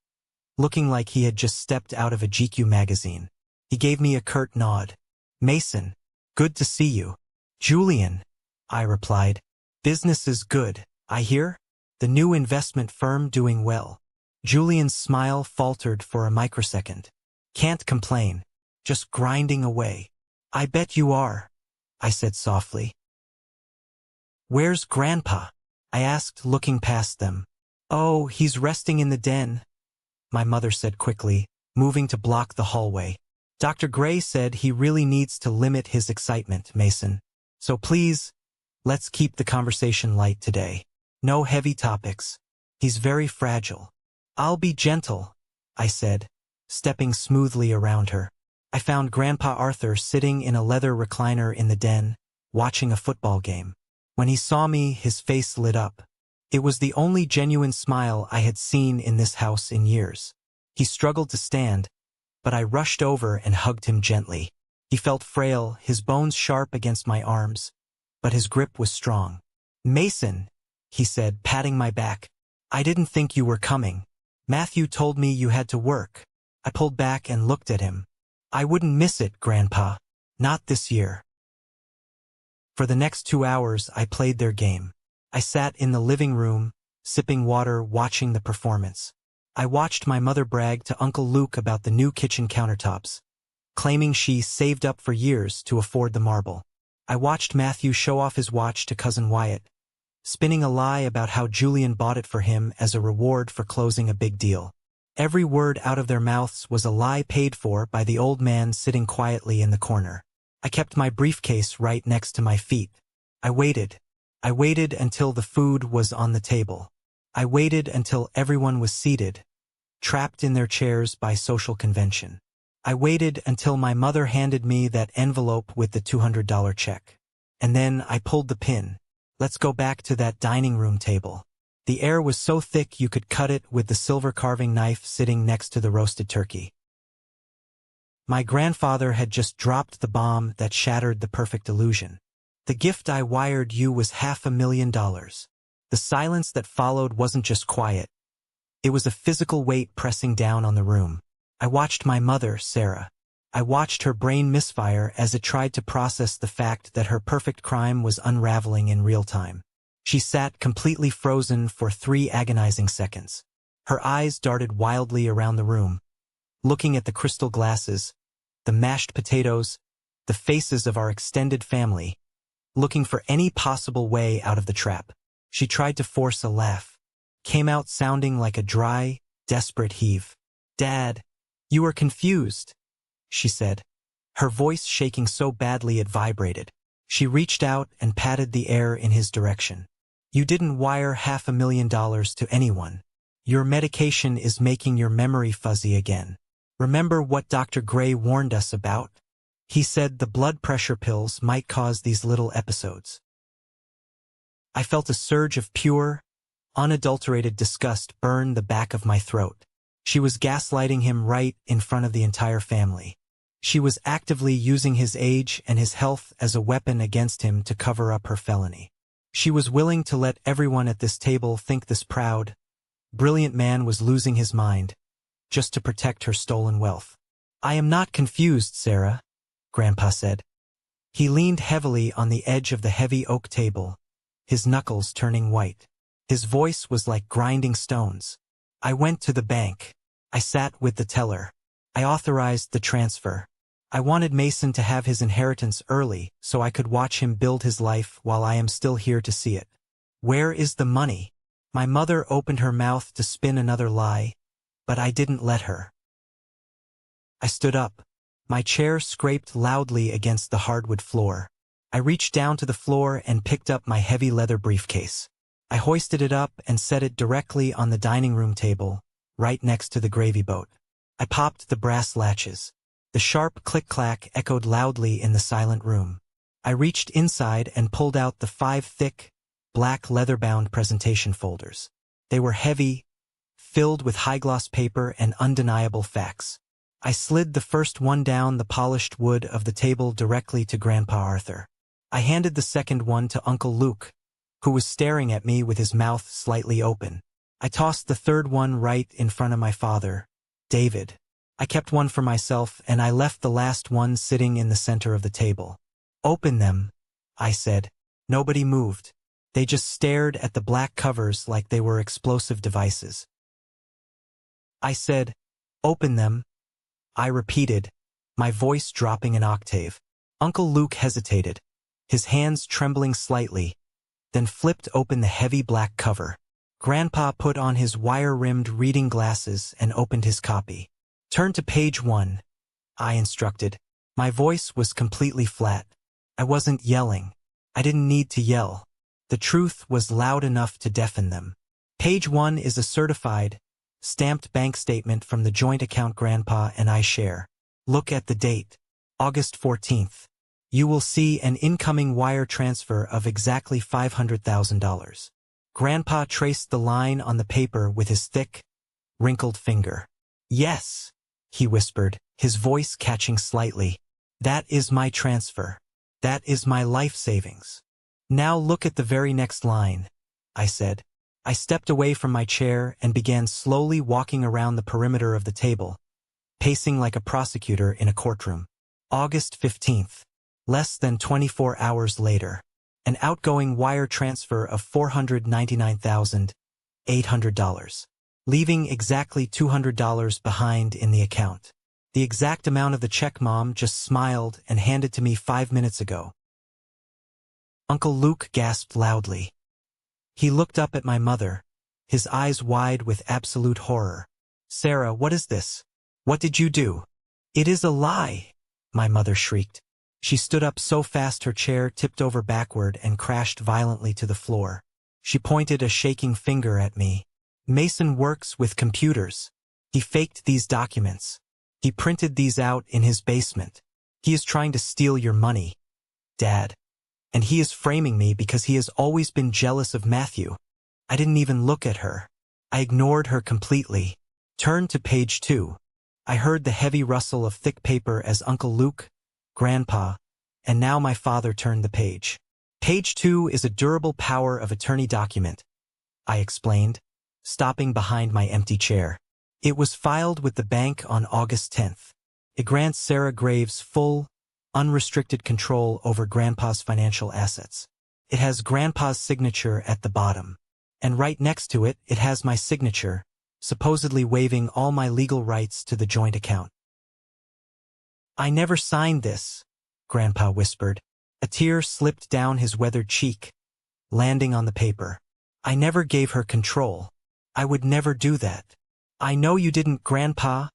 [SPEAKER 1] looking like he had just stepped out of a GQ magazine. He gave me a curt nod. "Mason, good to see you." "Julian," I replied. "Business is good, I hear? The new investment firm doing well." Julian's smile faltered for a microsecond. "Can't complain. Just grinding away." "I bet you are," I said softly. "Where's Grandpa?" I asked, looking past them. "Oh, he's resting in the den," my mother said quickly, moving to block the hallway. "Dr. Gray said he really needs to limit his excitement, Mason. So please, let's keep the conversation light today. No heavy topics. He's very fragile." "I'll be gentle," I said, stepping smoothly around her. I found Grandpa Arthur sitting in a leather recliner in the den, watching a football game. When he saw me, his face lit up. It was the only genuine smile I had seen in this house in years. He struggled to stand, but I rushed over and hugged him gently. He felt frail, his bones sharp against my arms, but his grip was strong. "Mason," he said, patting my back. "I didn't think you were coming. Matthew told me you had to work." I pulled back and looked at him. "I wouldn't miss it, Grandpa. Not this year." For the next 2 hours, I played their game. I sat in the living room, sipping water, watching the performance. I watched my mother brag to Uncle Luke about the new kitchen countertops, claiming she saved up for years to afford the marble. I watched Matthew show off his watch to Cousin Wyatt, spinning a lie about how Julian bought it for him as a reward for closing a big deal. Every word out of their mouths was a lie paid for by the old man sitting quietly in the corner. I kept my briefcase right next to my feet. I waited. I waited until the food was on the table. I waited until everyone was seated, trapped in their chairs by social convention. I waited until my mother handed me that envelope with the $200 check. And then I pulled the pin. Let's go back to that dining room table. The air was so thick you could cut it with the silver carving knife sitting next to the roasted turkey. My grandfather had just dropped the bomb that shattered the perfect illusion. "The gift I wired you was $500,000. The silence that followed wasn't just quiet. It was a physical weight pressing down on the room. I watched my mother, Sarah. I watched her brain misfire as it tried to process the fact that her perfect crime was unraveling in real time. She sat completely frozen for 3 agonizing seconds. Her eyes darted wildly around the room, looking at the crystal glasses, the mashed potatoes, the faces of our extended family, looking for any possible way out of the trap. She tried to force a laugh, came out sounding like a dry, desperate heave. "Dad, you are confused," she said, her voice shaking so badly it vibrated. She reached out and patted the air in his direction. "You didn't wire $500,000 to anyone. Your medication is making your memory fuzzy again. Remember what Dr. Gray warned us about? He said the blood pressure pills might cause these little episodes. I felt a surge of pure, unadulterated disgust burn the back of my throat. She was gaslighting him right in front of the entire family. She was actively using his age and his health as a weapon against him to cover up her felony. She was willing to let everyone at this table think this proud, brilliant man was losing his mind, just to protect her stolen wealth. I am not confused, Sarah, Grandpa said. He leaned heavily on the edge of the heavy oak table, his knuckles turning white. His voice was like grinding stones. I went to the bank. I sat with the teller. I authorized the transfer. I wanted Mason to have his inheritance early so I could watch him build his life while I am still here to see it. Where is the money? My mother opened her mouth to spin another lie, but I didn't let her. I stood up. My chair scraped loudly against the hardwood floor. I reached down to the floor and picked up my heavy leather briefcase. I hoisted it up and set it directly on the dining room table, right next to the gravy boat. I popped the brass latches. The sharp click-clack echoed loudly in the silent room. I reached inside and pulled out the 5 thick, black leather-bound presentation folders. They were heavy, filled with high-gloss paper and undeniable facts. I slid the first one down the polished wood of the table directly to Grandpa Arthur. I handed the second one to Uncle Luke, who was staring at me with his mouth slightly open. I tossed the third one right in front of my father, David. I kept one for myself and I left the last one sitting in the center of the table. Open them, I said. Nobody moved. They just stared at the black covers like they were explosive devices. I said, open them. I repeated, my voice dropping an octave. Uncle Luke hesitated, his hands trembling slightly, then flipped open the heavy black cover. Grandpa put on his wire-rimmed reading glasses and opened his copy. Turn to page 1, I instructed. My voice was completely flat. I wasn't yelling. I didn't need to yell. The truth was loud enough to deafen them. Page 1 is a certified, stamped bank statement from the joint account Grandpa and I share. Look at the date, August 14th. You will see an incoming wire transfer of exactly $500,000. Grandpa traced the line on the paper with his thick, wrinkled finger. Yes, he whispered, his voice catching slightly. That is my transfer. That is my life savings. Now look at the very next line, I said. I stepped away from my chair and began slowly walking around the perimeter of the table, pacing like a prosecutor in a courtroom. August 15th. Less than 24 hours later. An outgoing wire transfer of $499,800. Leaving exactly $200 behind in the account. The exact amount of the check Mom just smiled and handed to me 5 minutes ago. Uncle Luke gasped loudly. He looked up at my mother, his eyes wide with absolute horror. Sarah, what is this? What did you do? It is a lie, my mother shrieked. She stood up so fast her chair tipped over backward and crashed violently to the floor. She pointed a shaking finger at me. Mason works with computers. He faked these documents. He printed these out in his basement. He is trying to steal your money, Dad. And he is framing me because he has always been jealous of Matthew. I didn't even look at her. I ignored her completely. Turn to page 2. I heard the heavy rustle of thick paper as Uncle Luke, Grandpa, and now my father turned the page. Page 2 is a durable power of attorney document, I explained, stopping behind my empty chair. It was filed with the bank on August 10th. It grants Sarah Graves full, unrestricted control over Grandpa's financial assets. It has Grandpa's signature at the bottom. And right next to it, it has my signature, supposedly waiving all my legal rights to the joint account. I never signed this, Grandpa whispered. A tear slipped down his weathered cheek, landing on the paper. I never gave her control. I would never do that. I know you didn't, Grandpa,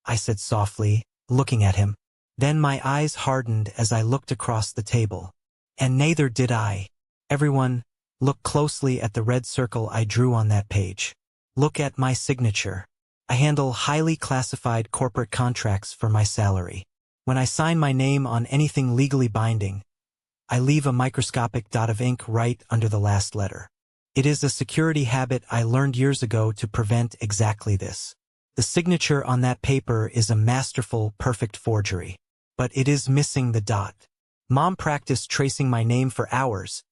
[SPEAKER 1] I said softly, looking at him. Then my eyes hardened as I looked across the table. And neither did I. Everyone, look closely at the red circle I drew on that page. Look at my signature. I handle highly classified corporate contracts for my salary. When I sign my name on anything legally binding, I leave a microscopic dot of ink right under the last letter. It is a security habit I learned years ago to prevent exactly this. The signature on that paper is a masterful, perfect forgery. But it is missing the dot. Mom practiced tracing my name for hours,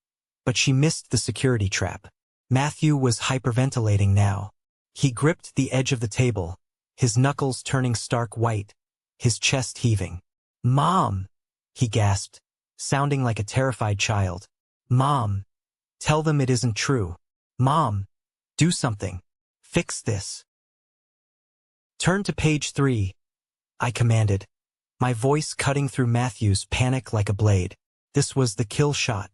[SPEAKER 1] but she missed the security trap. Matthew was hyperventilating now. He gripped the edge of the table, his knuckles turning stark white, his chest heaving. "Mom!" he gasped, sounding like a terrified child. "Mom! Tell them it isn't true. Mom! Do something. Fix this." "Turn to page 3, I commanded, my voice cutting through Matthew's panic like a blade. This was the kill shot.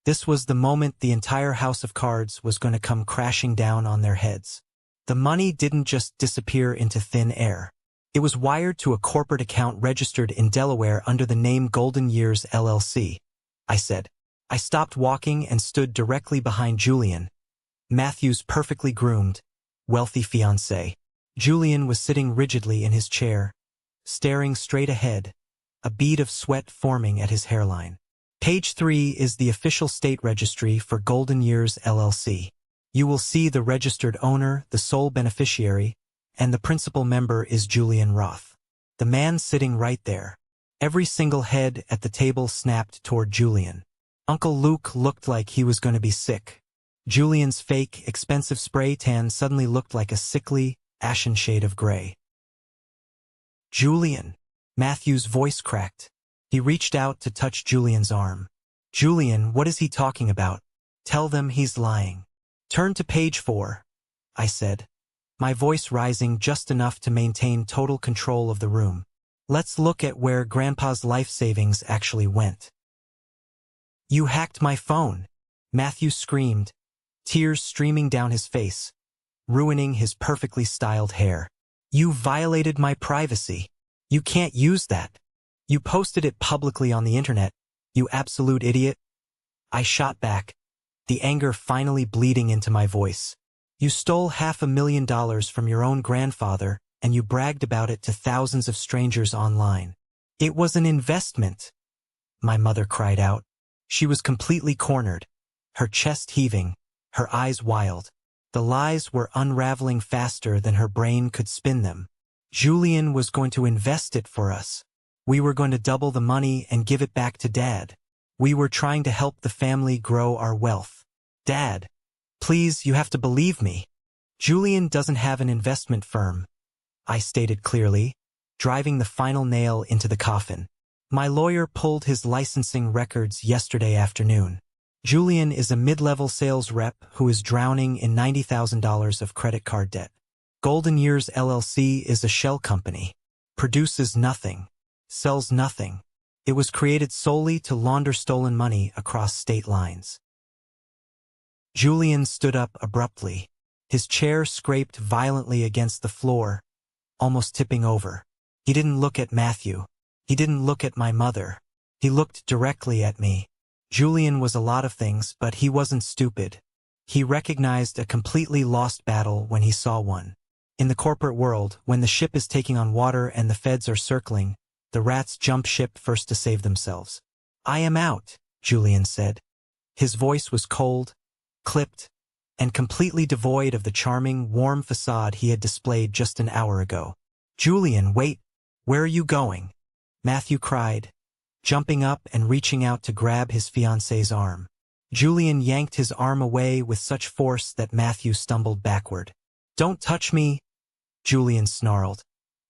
[SPEAKER 1] This was the moment the entire house of cards was going to come crashing down on their heads. The money didn't just disappear into thin air. It was wired to a corporate account registered in Delaware under the name Golden Years LLC. I said. I stopped walking and stood directly behind Julian, Matthew's perfectly groomed, wealthy fiancé. Julian was sitting rigidly in his chair, staring straight ahead, a bead of sweat forming at his hairline. Page 3 is the official state registry for Golden Years LLC. You will see the registered owner, the sole beneficiary, and the principal member is Julian Roth. The man sitting right there. Every single head at the table snapped toward Julian. Uncle Luke looked like he was going to be sick. Julian's fake, expensive spray tan suddenly looked like a sickly, ashen shade of gray. "Julian." Matthew's voice cracked. He reached out to touch Julian's arm. "Julian, what is he talking about? Tell them he's lying." "Turn to page 4, I said, my voice rising just enough to maintain total control of the room. "Let's look at where Grandpa's life savings actually went." "You hacked my phone," Matthew screamed, tears streaming down his face, ruining his perfectly styled hair. "You violated my privacy. You can't use that. You posted it publicly on the internet, you absolute idiot." I shot back, the anger finally bleeding into my voice. "You stole $500,000 from your own grandfather, and you bragged about it to thousands of strangers online. It was an investment," my mother cried out. She was completely cornered, her chest heaving, her eyes wild. The lies were unraveling faster than her brain could spin them. Julian was going to invest it for us. We were going to double the money and give it back to Dad. We were trying to help the family grow our wealth. "Dad, please, you have to believe me. Julian doesn't have an investment firm," I stated clearly, driving the final nail into the coffin. "My lawyer pulled his licensing records yesterday afternoon. Julian is a mid-level sales rep who is drowning in $90,000 of credit card debt. Golden Years LLC is a shell company, produces nothing, sells nothing. It was created solely to launder stolen money across state lines." Julian stood up abruptly. His chair scraped violently against the floor, almost tipping over. He didn't look at Matthew. He didn't look at my mother. He looked directly at me. Julian was a lot of things, but he wasn't stupid. He recognized a completely lost battle when he saw one. In the corporate world, when the ship is taking on water and the feds are circling, the rats jump ship first to save themselves. "I am out," Julian said. His voice was cold, clipped, and completely devoid of the charming, warm facade he had displayed just an hour ago. "Julian, wait, where are you going?" Matthew cried, jumping up and reaching out to grab his fiancée's arm. Julian yanked his arm away with such force that Matthew stumbled backward. "Don't touch me," Julian snarled,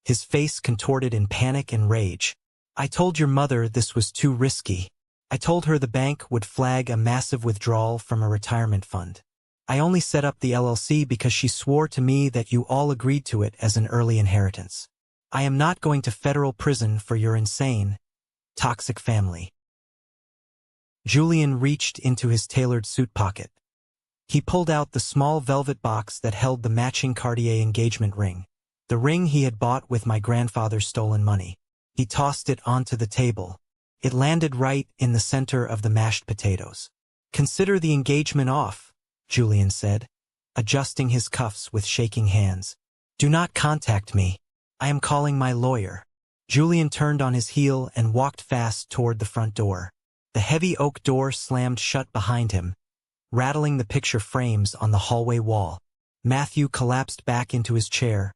[SPEAKER 1] his face contorted in panic and rage. "I told your mother this was too risky. I told her the bank would flag a massive withdrawal from a retirement fund. I only set up the LLC because she swore to me that you all agreed to it as an early inheritance. I am not going to federal prison for your insane, toxic family." Julian reached into his tailored suit pocket. He pulled out the small velvet box that held the matching Cartier engagement ring, the ring he had bought with my grandfather's stolen money. He tossed it onto the table. It landed right in the center of the mashed potatoes. "Consider the engagement off," Julian said, adjusting his cuffs with shaking hands. "Do not contact me. I am calling my lawyer." Julian turned on his heel and walked fast toward the front door. The heavy oak door slammed shut behind him, rattling the picture frames on the hallway wall. Matthew collapsed back into his chair,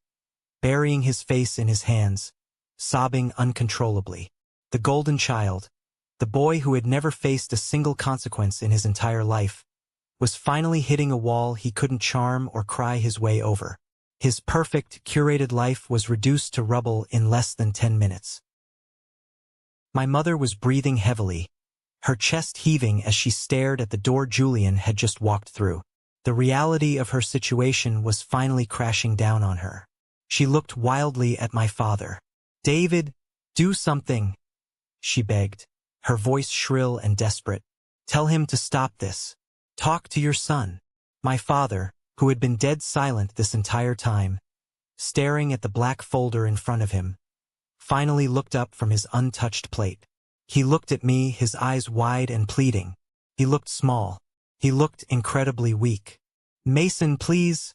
[SPEAKER 1] burying his face in his hands, sobbing uncontrollably. The golden child, the boy who had never faced a single consequence in his entire life, was finally hitting a wall he couldn't charm or cry his way over. His perfect, curated life was reduced to rubble in less than 10 minutes. My mother was breathing heavily, her chest heaving as she stared at the door Julian had just walked through. The reality of her situation was finally crashing down on her. She looked wildly at my father. "David, do something," she begged, her voice shrill and desperate. "Tell him to stop this. Talk to your son." My father, who had been dead silent this entire time, staring at the black folder in front of him, finally looked up from his untouched plate. He looked at me, his eyes wide and pleading. He looked small. He looked incredibly weak. "Mason, please,"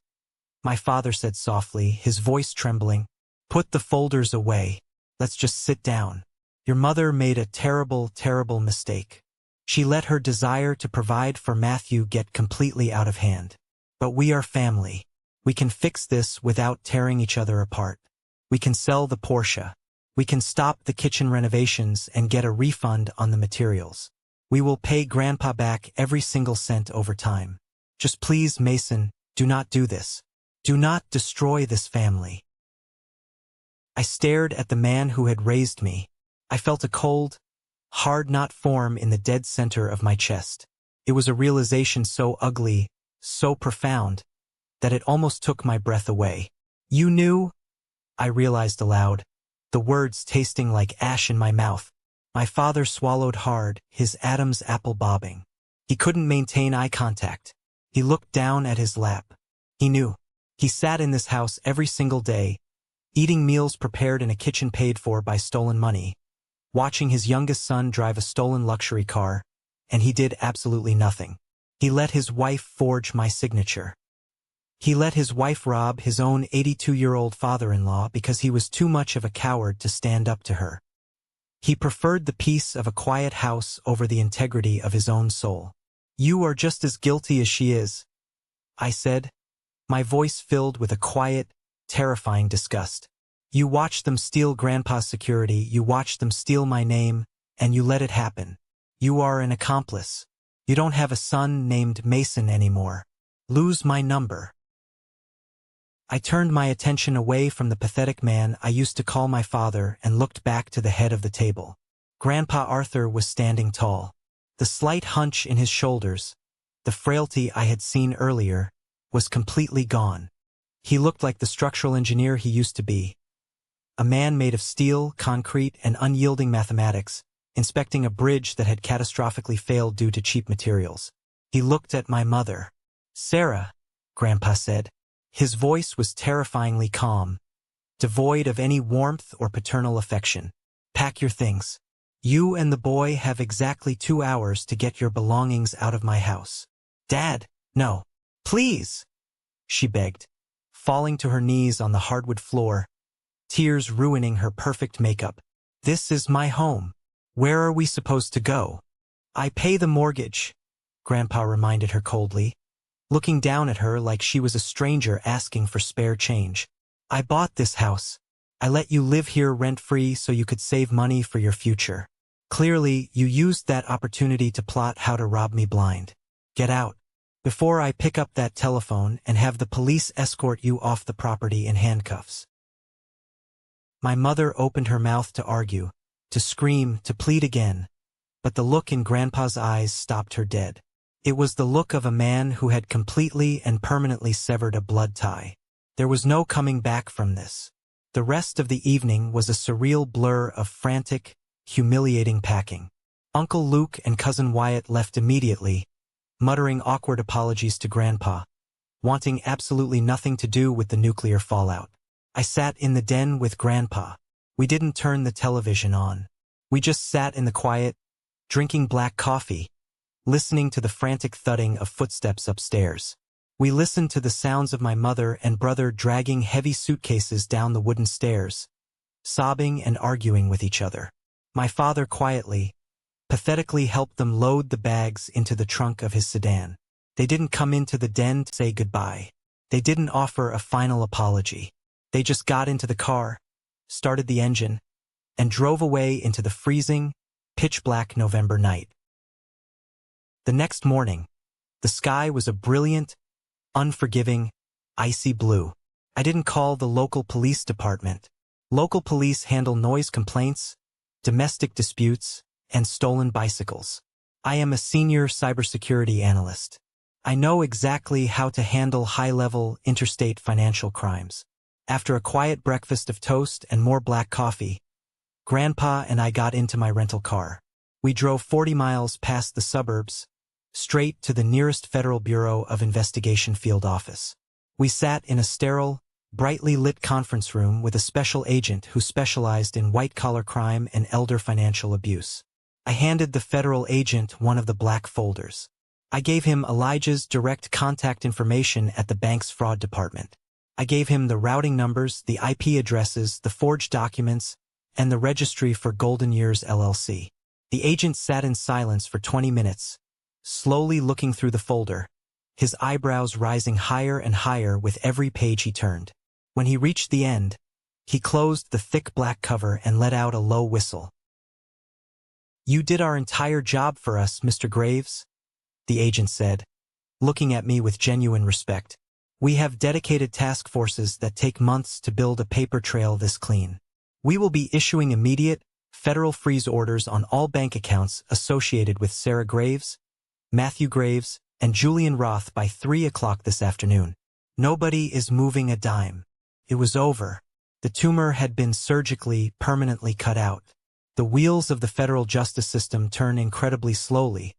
[SPEAKER 1] my father said softly, his voice trembling. "Put the folders away. Let's just sit down. Your mother made a terrible, terrible mistake. She let her desire to provide for Matthew get completely out of hand. But we are family. We can fix this without tearing each other apart. We can sell the Porsche. We can stop the kitchen renovations and get a refund on the materials. We will pay Grandpa back every single cent over time. Just please, Mason, do not do this. Do not destroy this family." I stared at the man who had raised me. I felt a cold, hard knot form in the dead center of my chest. It was a realization so ugly, so profound, that it almost took my breath away. "You knew?" I realized aloud, the words tasting like ash in my mouth. My father swallowed hard, his Adam's apple bobbing. He couldn't maintain eye contact. He looked down at his lap. He knew. He sat in this house every single day, eating meals prepared in a kitchen paid for by stolen money, watching his youngest son drive a stolen luxury car, and he did absolutely nothing. He let his wife forge my signature. He let his wife rob his own 82-year-old father-in-law because he was too much of a coward to stand up to her. He preferred the peace of a quiet house over the integrity of his own soul. "You are just as guilty as she is," I said, my voice filled with a quiet, terrifying disgust. "You watched them steal Grandpa's security, you watched them steal my name, and you let it happen. You are an accomplice. You don't have a son named Mason anymore. Lose my number." I turned my attention away from the pathetic man I used to call my father and looked back to the head of the table. Grandpa Arthur was standing tall. The slight hunch in his shoulders, the frailty I had seen earlier, was completely gone. He looked like the structural engineer he used to be. A man made of steel, concrete, and unyielding mathematics, inspecting a bridge that had catastrophically failed due to cheap materials. He looked at my mother. "Sarah," Grandpa said. His voice was terrifyingly calm, devoid of any warmth or paternal affection. "Pack your things. You and the boy have exactly 2 hours to get your belongings out of my house." "Dad, no. Please," she begged, falling to her knees on the hardwood floor, tears ruining her perfect makeup. "This is my home. Where are we supposed to go?" "I pay the mortgage," Grandpa reminded her coldly, looking down at her like she was a stranger asking for spare change. "I bought this house. I let you live here rent-free so you could save money for your future. Clearly, you used that opportunity to plot how to rob me blind. Get out, before I pick up that telephone and have the police escort you off the property in handcuffs." My mother opened her mouth to argue, to scream, to plead again, but the look in Grandpa's eyes stopped her dead. It was the look of a man who had completely and permanently severed a blood tie. There was no coming back from this. The rest of the evening was a surreal blur of frantic, humiliating packing. Uncle Luke and Cousin Wyatt left immediately, muttering awkward apologies to Grandpa, wanting absolutely nothing to do with the nuclear fallout. I sat in the den with Grandpa. We didn't turn the television on. We just sat in the quiet, drinking black coffee, listening to the frantic thudding of footsteps upstairs. We listened to the sounds of my mother and brother dragging heavy suitcases down the wooden stairs, sobbing and arguing with each other. My father quietly, pathetically helped them load the bags into the trunk of his sedan. They didn't come into the den to say goodbye. They didn't offer a final apology. They just got into the car, started the engine, and drove away into the freezing, pitch-black November night. The next morning, the sky was a brilliant, unforgiving, icy blue. I didn't call the local police department. Local police handle noise complaints, domestic disputes, and stolen bicycles. I am a senior cybersecurity analyst. I know exactly how to handle high-level interstate financial crimes. After a quiet breakfast of toast and more black coffee, Grandpa and I got into my rental car. We drove 40 miles past the suburbs, straight to the nearest Federal Bureau of Investigation field office. We sat in a sterile, brightly lit conference room with a special agent who specialized in white-collar crime and elder financial abuse. I handed the federal agent one of the black folders. I gave him Elijah's direct contact information at the bank's fraud department. I gave him the routing numbers, the IP addresses, the forged documents, and the registry for Golden Years LLC. The agent sat in silence for 20 minutes, slowly looking through the folder, his eyebrows rising higher and higher with every page he turned. When he reached the end, he closed the thick black cover and let out a low whistle. "You did our entire job for us, Mr. Graves," the agent said, looking at me with genuine respect. "We have dedicated task forces that take months to build a paper trail this clean. We will be issuing immediate, federal freeze orders on all bank accounts associated with Sarah Graves, Matthew Graves, and Julian Roth by 3 o'clock this afternoon. Nobody is moving a dime." It was over. The tumor had been surgically, permanently cut out. The wheels of the federal justice system turn incredibly slowly,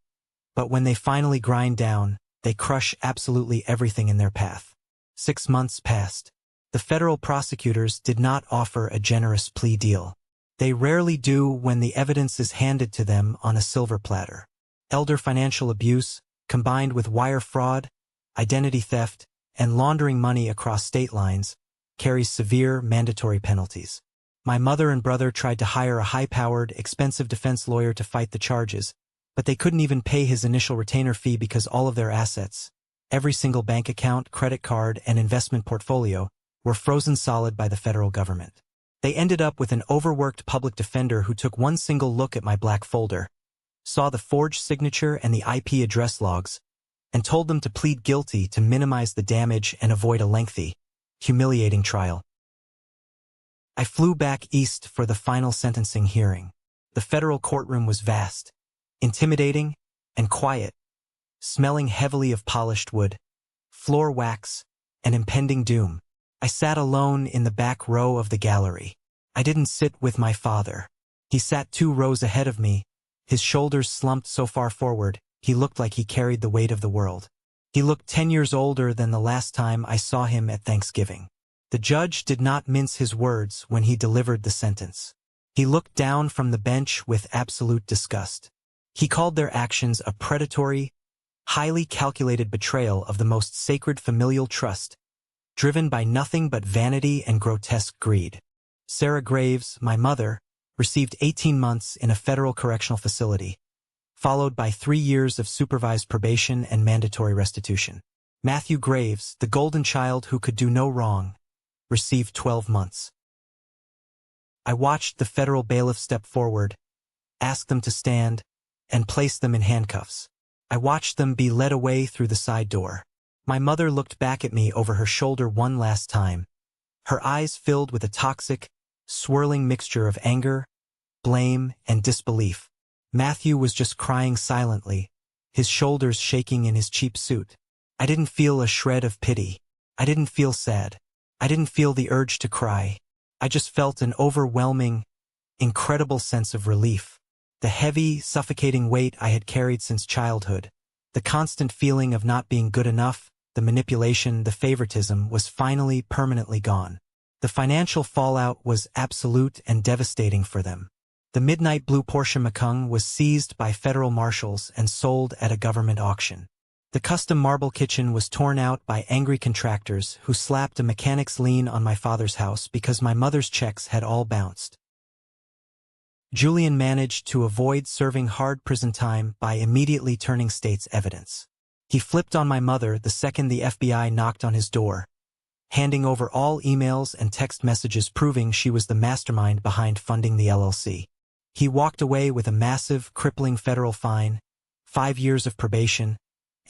[SPEAKER 1] but when they finally grind down, they crush absolutely everything in their path. 6 months passed. The federal prosecutors did not offer a generous plea deal. They rarely do when the evidence is handed to them on a silver platter. Elder financial abuse, combined with wire fraud, identity theft, and laundering money across state lines, carries severe mandatory penalties. My mother and brother tried to hire a high-powered, expensive defense lawyer to fight the charges, but they couldn't even pay his initial retainer fee because all of their assets, every single bank account, credit card, and investment portfolio, were frozen solid by the federal government. They ended up with an overworked public defender who took one single look at my black folder, saw the forged signature and the IP address logs, and told them to plead guilty to minimize the damage and avoid a lengthy, humiliating trial. I flew back east for the final sentencing hearing. The federal courtroom was vast, intimidating, and quiet, smelling heavily of polished wood, floor wax, and impending doom. I sat alone in the back row of the gallery. I didn't sit with my father. He sat 2 rows ahead of me, his shoulders slumped so far forward, he looked like he carried the weight of the world. He looked 10 years older than the last time I saw him at Thanksgiving. The judge did not mince his words when he delivered the sentence. He looked down from the bench with absolute disgust. He called their actions a predatory, highly calculated betrayal of the most sacred familial trust, driven by nothing but vanity and grotesque greed. Sarah Graves, my mother, received 18 months in a federal correctional facility, followed by 3 years of supervised probation and mandatory restitution. Matthew Graves, the golden child who could do no wrong, received 12 months. I watched the federal bailiff step forward, ask them to stand, and place them in handcuffs. I watched them be led away through the side door. My mother looked back at me over her shoulder one last time, her eyes filled with a toxic, swirling mixture of anger, blame, and disbelief. Matthew was just crying silently, his shoulders shaking in his cheap suit. I didn't feel a shred of pity. I didn't feel sad. I didn't feel the urge to cry. I just felt an overwhelming, incredible sense of relief. The heavy, suffocating weight I had carried since childhood, the constant feeling of not being good enough, the manipulation, the favoritism was finally permanently gone. The financial fallout was absolute and devastating for them. The midnight blue Porsche Macan was seized by federal marshals and sold at a government auction. The custom marble kitchen was torn out by angry contractors who slapped a mechanic's lien on my father's house because my mother's checks had all bounced. Julian managed to avoid serving hard prison time by immediately turning state's evidence. He flipped on my mother the second the FBI knocked on his door, handing over all emails and text messages proving she was the mastermind behind funding the LLC. He walked away with a massive, crippling federal fine, 5 years of probation,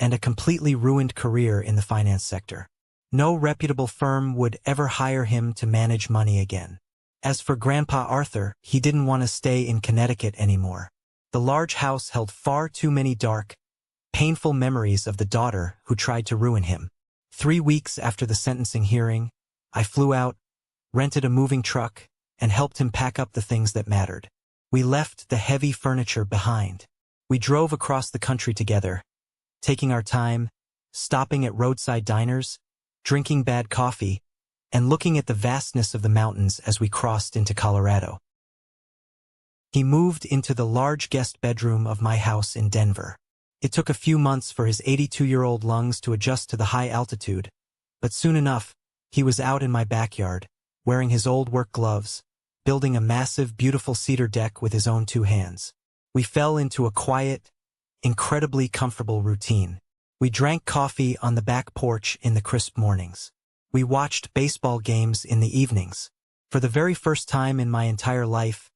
[SPEAKER 1] and a completely ruined career in the finance sector. No reputable firm would ever hire him to manage money again. As for Grandpa Arthur, he didn't want to stay in Connecticut anymore. The large house held far too many dark, painful memories of the daughter who tried to ruin him. 3 weeks after the sentencing hearing, I flew out, rented a moving truck, and helped him pack up the things that mattered. We left the heavy furniture behind. We drove across the country together, taking our time, stopping at roadside diners, drinking bad coffee, and looking at the vastness of the mountains as we crossed into Colorado. He moved into the large guest bedroom of my house in Denver. It took a few months for his 82-year-old lungs to adjust to the high altitude, but soon enough, he was out in my backyard, wearing his old work gloves, building a massive, beautiful cedar deck with his own 2 hands. We fell into a quiet, incredibly comfortable routine. We drank coffee on the back porch in the crisp mornings. We watched baseball games in the evenings. For the very first time in my entire life,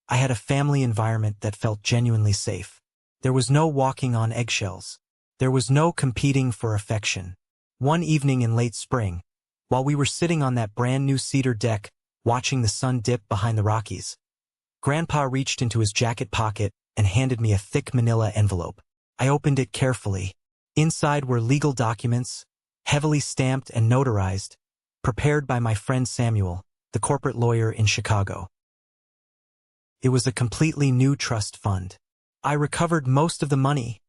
[SPEAKER 1] I had a family environment that felt genuinely safe. There was no walking on eggshells. There was no competing for affection. One evening in late spring, while we were sitting on that brand new cedar deck, watching the sun dip behind the Rockies, Grandpa reached into his jacket pocket and handed me a thick manila envelope. I opened it carefully. Inside were legal documents, heavily stamped and notarized, prepared by my friend Samuel, the corporate lawyer in Chicago. It was a completely new trust fund. I recovered most of the money,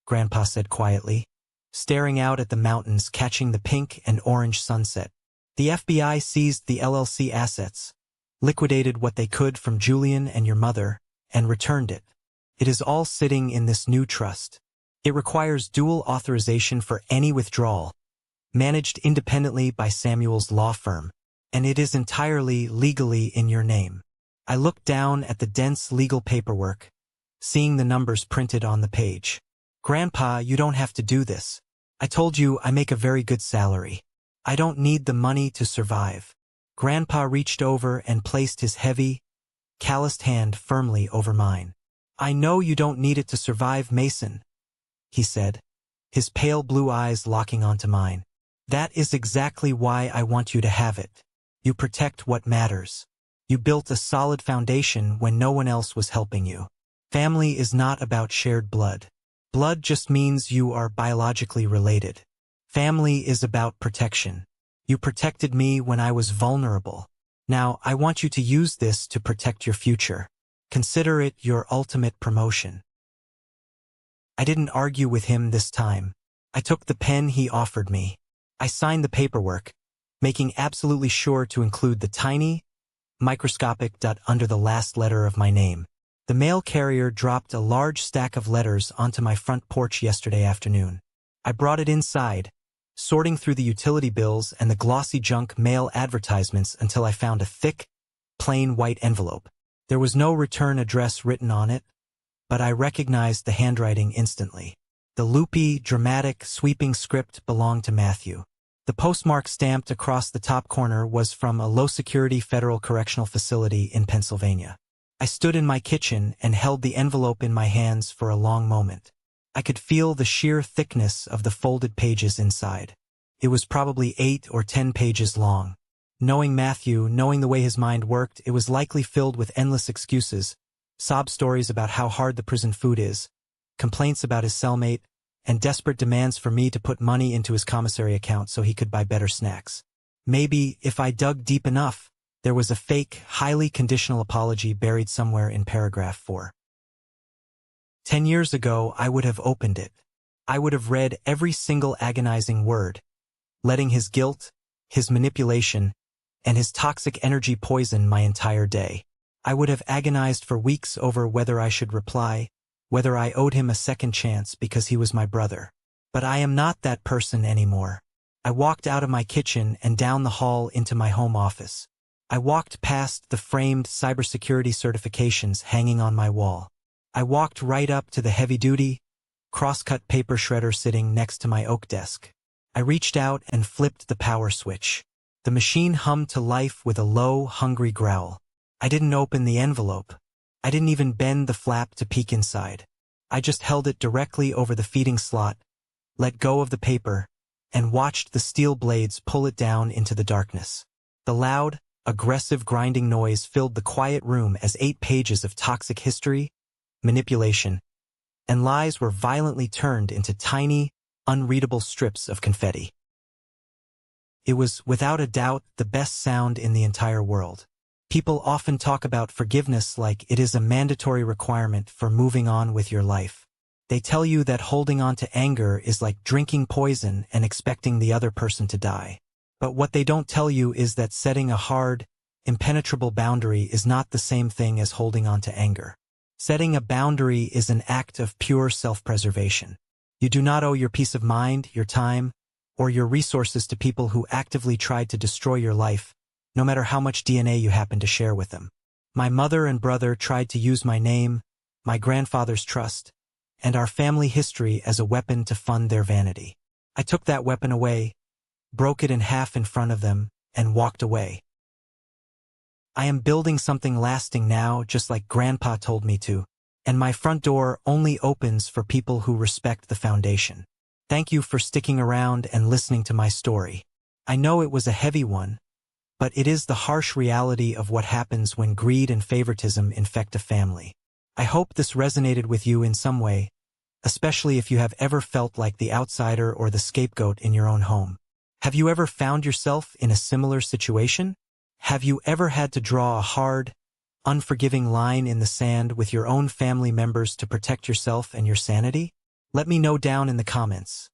[SPEAKER 1] Grandpa said quietly, staring out at the mountains catching the pink and orange sunset. The FBI seized the LLC assets, liquidated what they could from Julian and your mother, and returned it. It is all sitting in this new trust. It requires dual authorization for any withdrawal, managed independently by Samuel's law firm, and it is entirely legally in your name. I looked down at the dense legal paperwork, seeing the numbers printed on the page. Grandpa, you don't have to do this. I told you I make a very good salary. I don't need the money to survive. Grandpa reached over and placed his heavy, calloused hand firmly over mine. I know you don't need it to survive, Mason, he said, his pale blue eyes locking onto mine. That is exactly why I want you to have it. You protect what matters. You built a solid foundation when no one else was helping you. Family is not about shared blood. Blood just means you are biologically related. Family is about protection. You protected me when I was vulnerable. Now, I want you to use this to protect your future. Consider it your ultimate promotion. I didn't argue with him this time. I took the pen he offered me. I signed the paperwork, making absolutely sure to include the tiny, microscopic dot under the last letter of my name. The mail carrier dropped a large stack of letters onto my front porch yesterday afternoon. I brought it inside, sorting through the utility bills and the glossy junk mail advertisements until I found a thick, plain white envelope. There was no return address written on it, but I recognized the handwriting instantly. The loopy, dramatic, sweeping script belonged to Matthew. The postmark stamped across the top corner was from a low-security federal correctional facility in Pennsylvania. I stood in my kitchen and held the envelope in my hands for a long moment. I could feel the sheer thickness of the folded pages inside. It was probably 8 or 10 pages long. Knowing Matthew, knowing the way his mind worked, it was likely filled with endless excuses, sob stories about how hard the prison food is, complaints about his cellmate, and desperate demands for me to put money into his commissary account so he could buy better snacks. Maybe, if I dug deep enough, there was a fake, highly conditional apology buried somewhere in paragraph 4. 10 years ago, I would have opened it. I would have read every single agonizing word, letting his guilt, his manipulation, and his toxic energy poison my entire day. I would have agonized for weeks over whether I should reply, whether I owed him a second chance because he was my brother. But I am not that person anymore. I walked out of my kitchen and down the hall into my home office. I walked past the framed cybersecurity certifications hanging on my wall. I walked right up to the heavy-duty, cross-cut paper shredder sitting next to my oak desk. I reached out and flipped the power switch. The machine hummed to life with a low, hungry growl. I didn't open the envelope. I didn't even bend the flap to peek inside. I just held it directly over the feeding slot, let go of the paper, and watched the steel blades pull it down into the darkness. The loud, aggressive grinding noise filled the quiet room as 8 pages of toxic history, manipulation, and lies were violently turned into tiny, unreadable strips of confetti. It was, without a doubt, the best sound in the entire world. People often talk about forgiveness like it is a mandatory requirement for moving on with your life. They tell you that holding on to anger is like drinking poison and expecting the other person to die. But what they don't tell you is that setting a hard, impenetrable boundary is not the same thing as holding on to anger. Setting a boundary is an act of pure self-preservation. You do not owe your peace of mind, your time, or your resources to people who actively tried to destroy your life, no matter how much DNA you happen to share with them. My mother and brother tried to use my name, my grandfather's trust, and our family history as a weapon to fund their vanity. I took that weapon away, broke it in half in front of them, and walked away. I am building something lasting now, just like Grandpa told me to, and my front door only opens for people who respect the foundation. Thank you for sticking around and listening to my story. I know it was a heavy one, but it is the harsh reality of what happens when greed and favoritism infect a family. I hope this resonated with you in some way, especially if you have ever felt like the outsider or the scapegoat in your own home. Have you ever found yourself in a similar situation? Have you ever had to draw a hard, unforgiving line in the sand with your own family members to protect yourself and your sanity? Let me know down in the comments.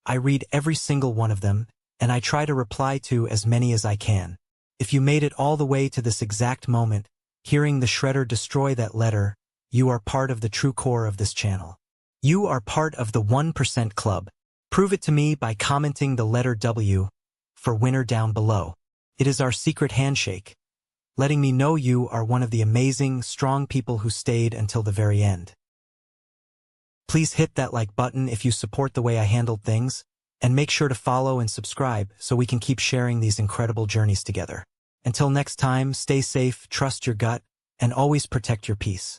[SPEAKER 1] I read every single one of them, and I try to reply to as many as I can. If you made it all the way to this exact moment, hearing the shredder destroy that letter, you are part of the true core of this channel. You are part of the 1% club. Prove it to me by commenting the letter W for winner down below. It is our secret handshake, letting me know you are one of the amazing, strong people who stayed until the very end. Please hit that like button if you support the way I handled things, and make sure to follow and subscribe so we can keep sharing these incredible journeys together. Until next time, stay safe, trust your gut, and always protect your peace.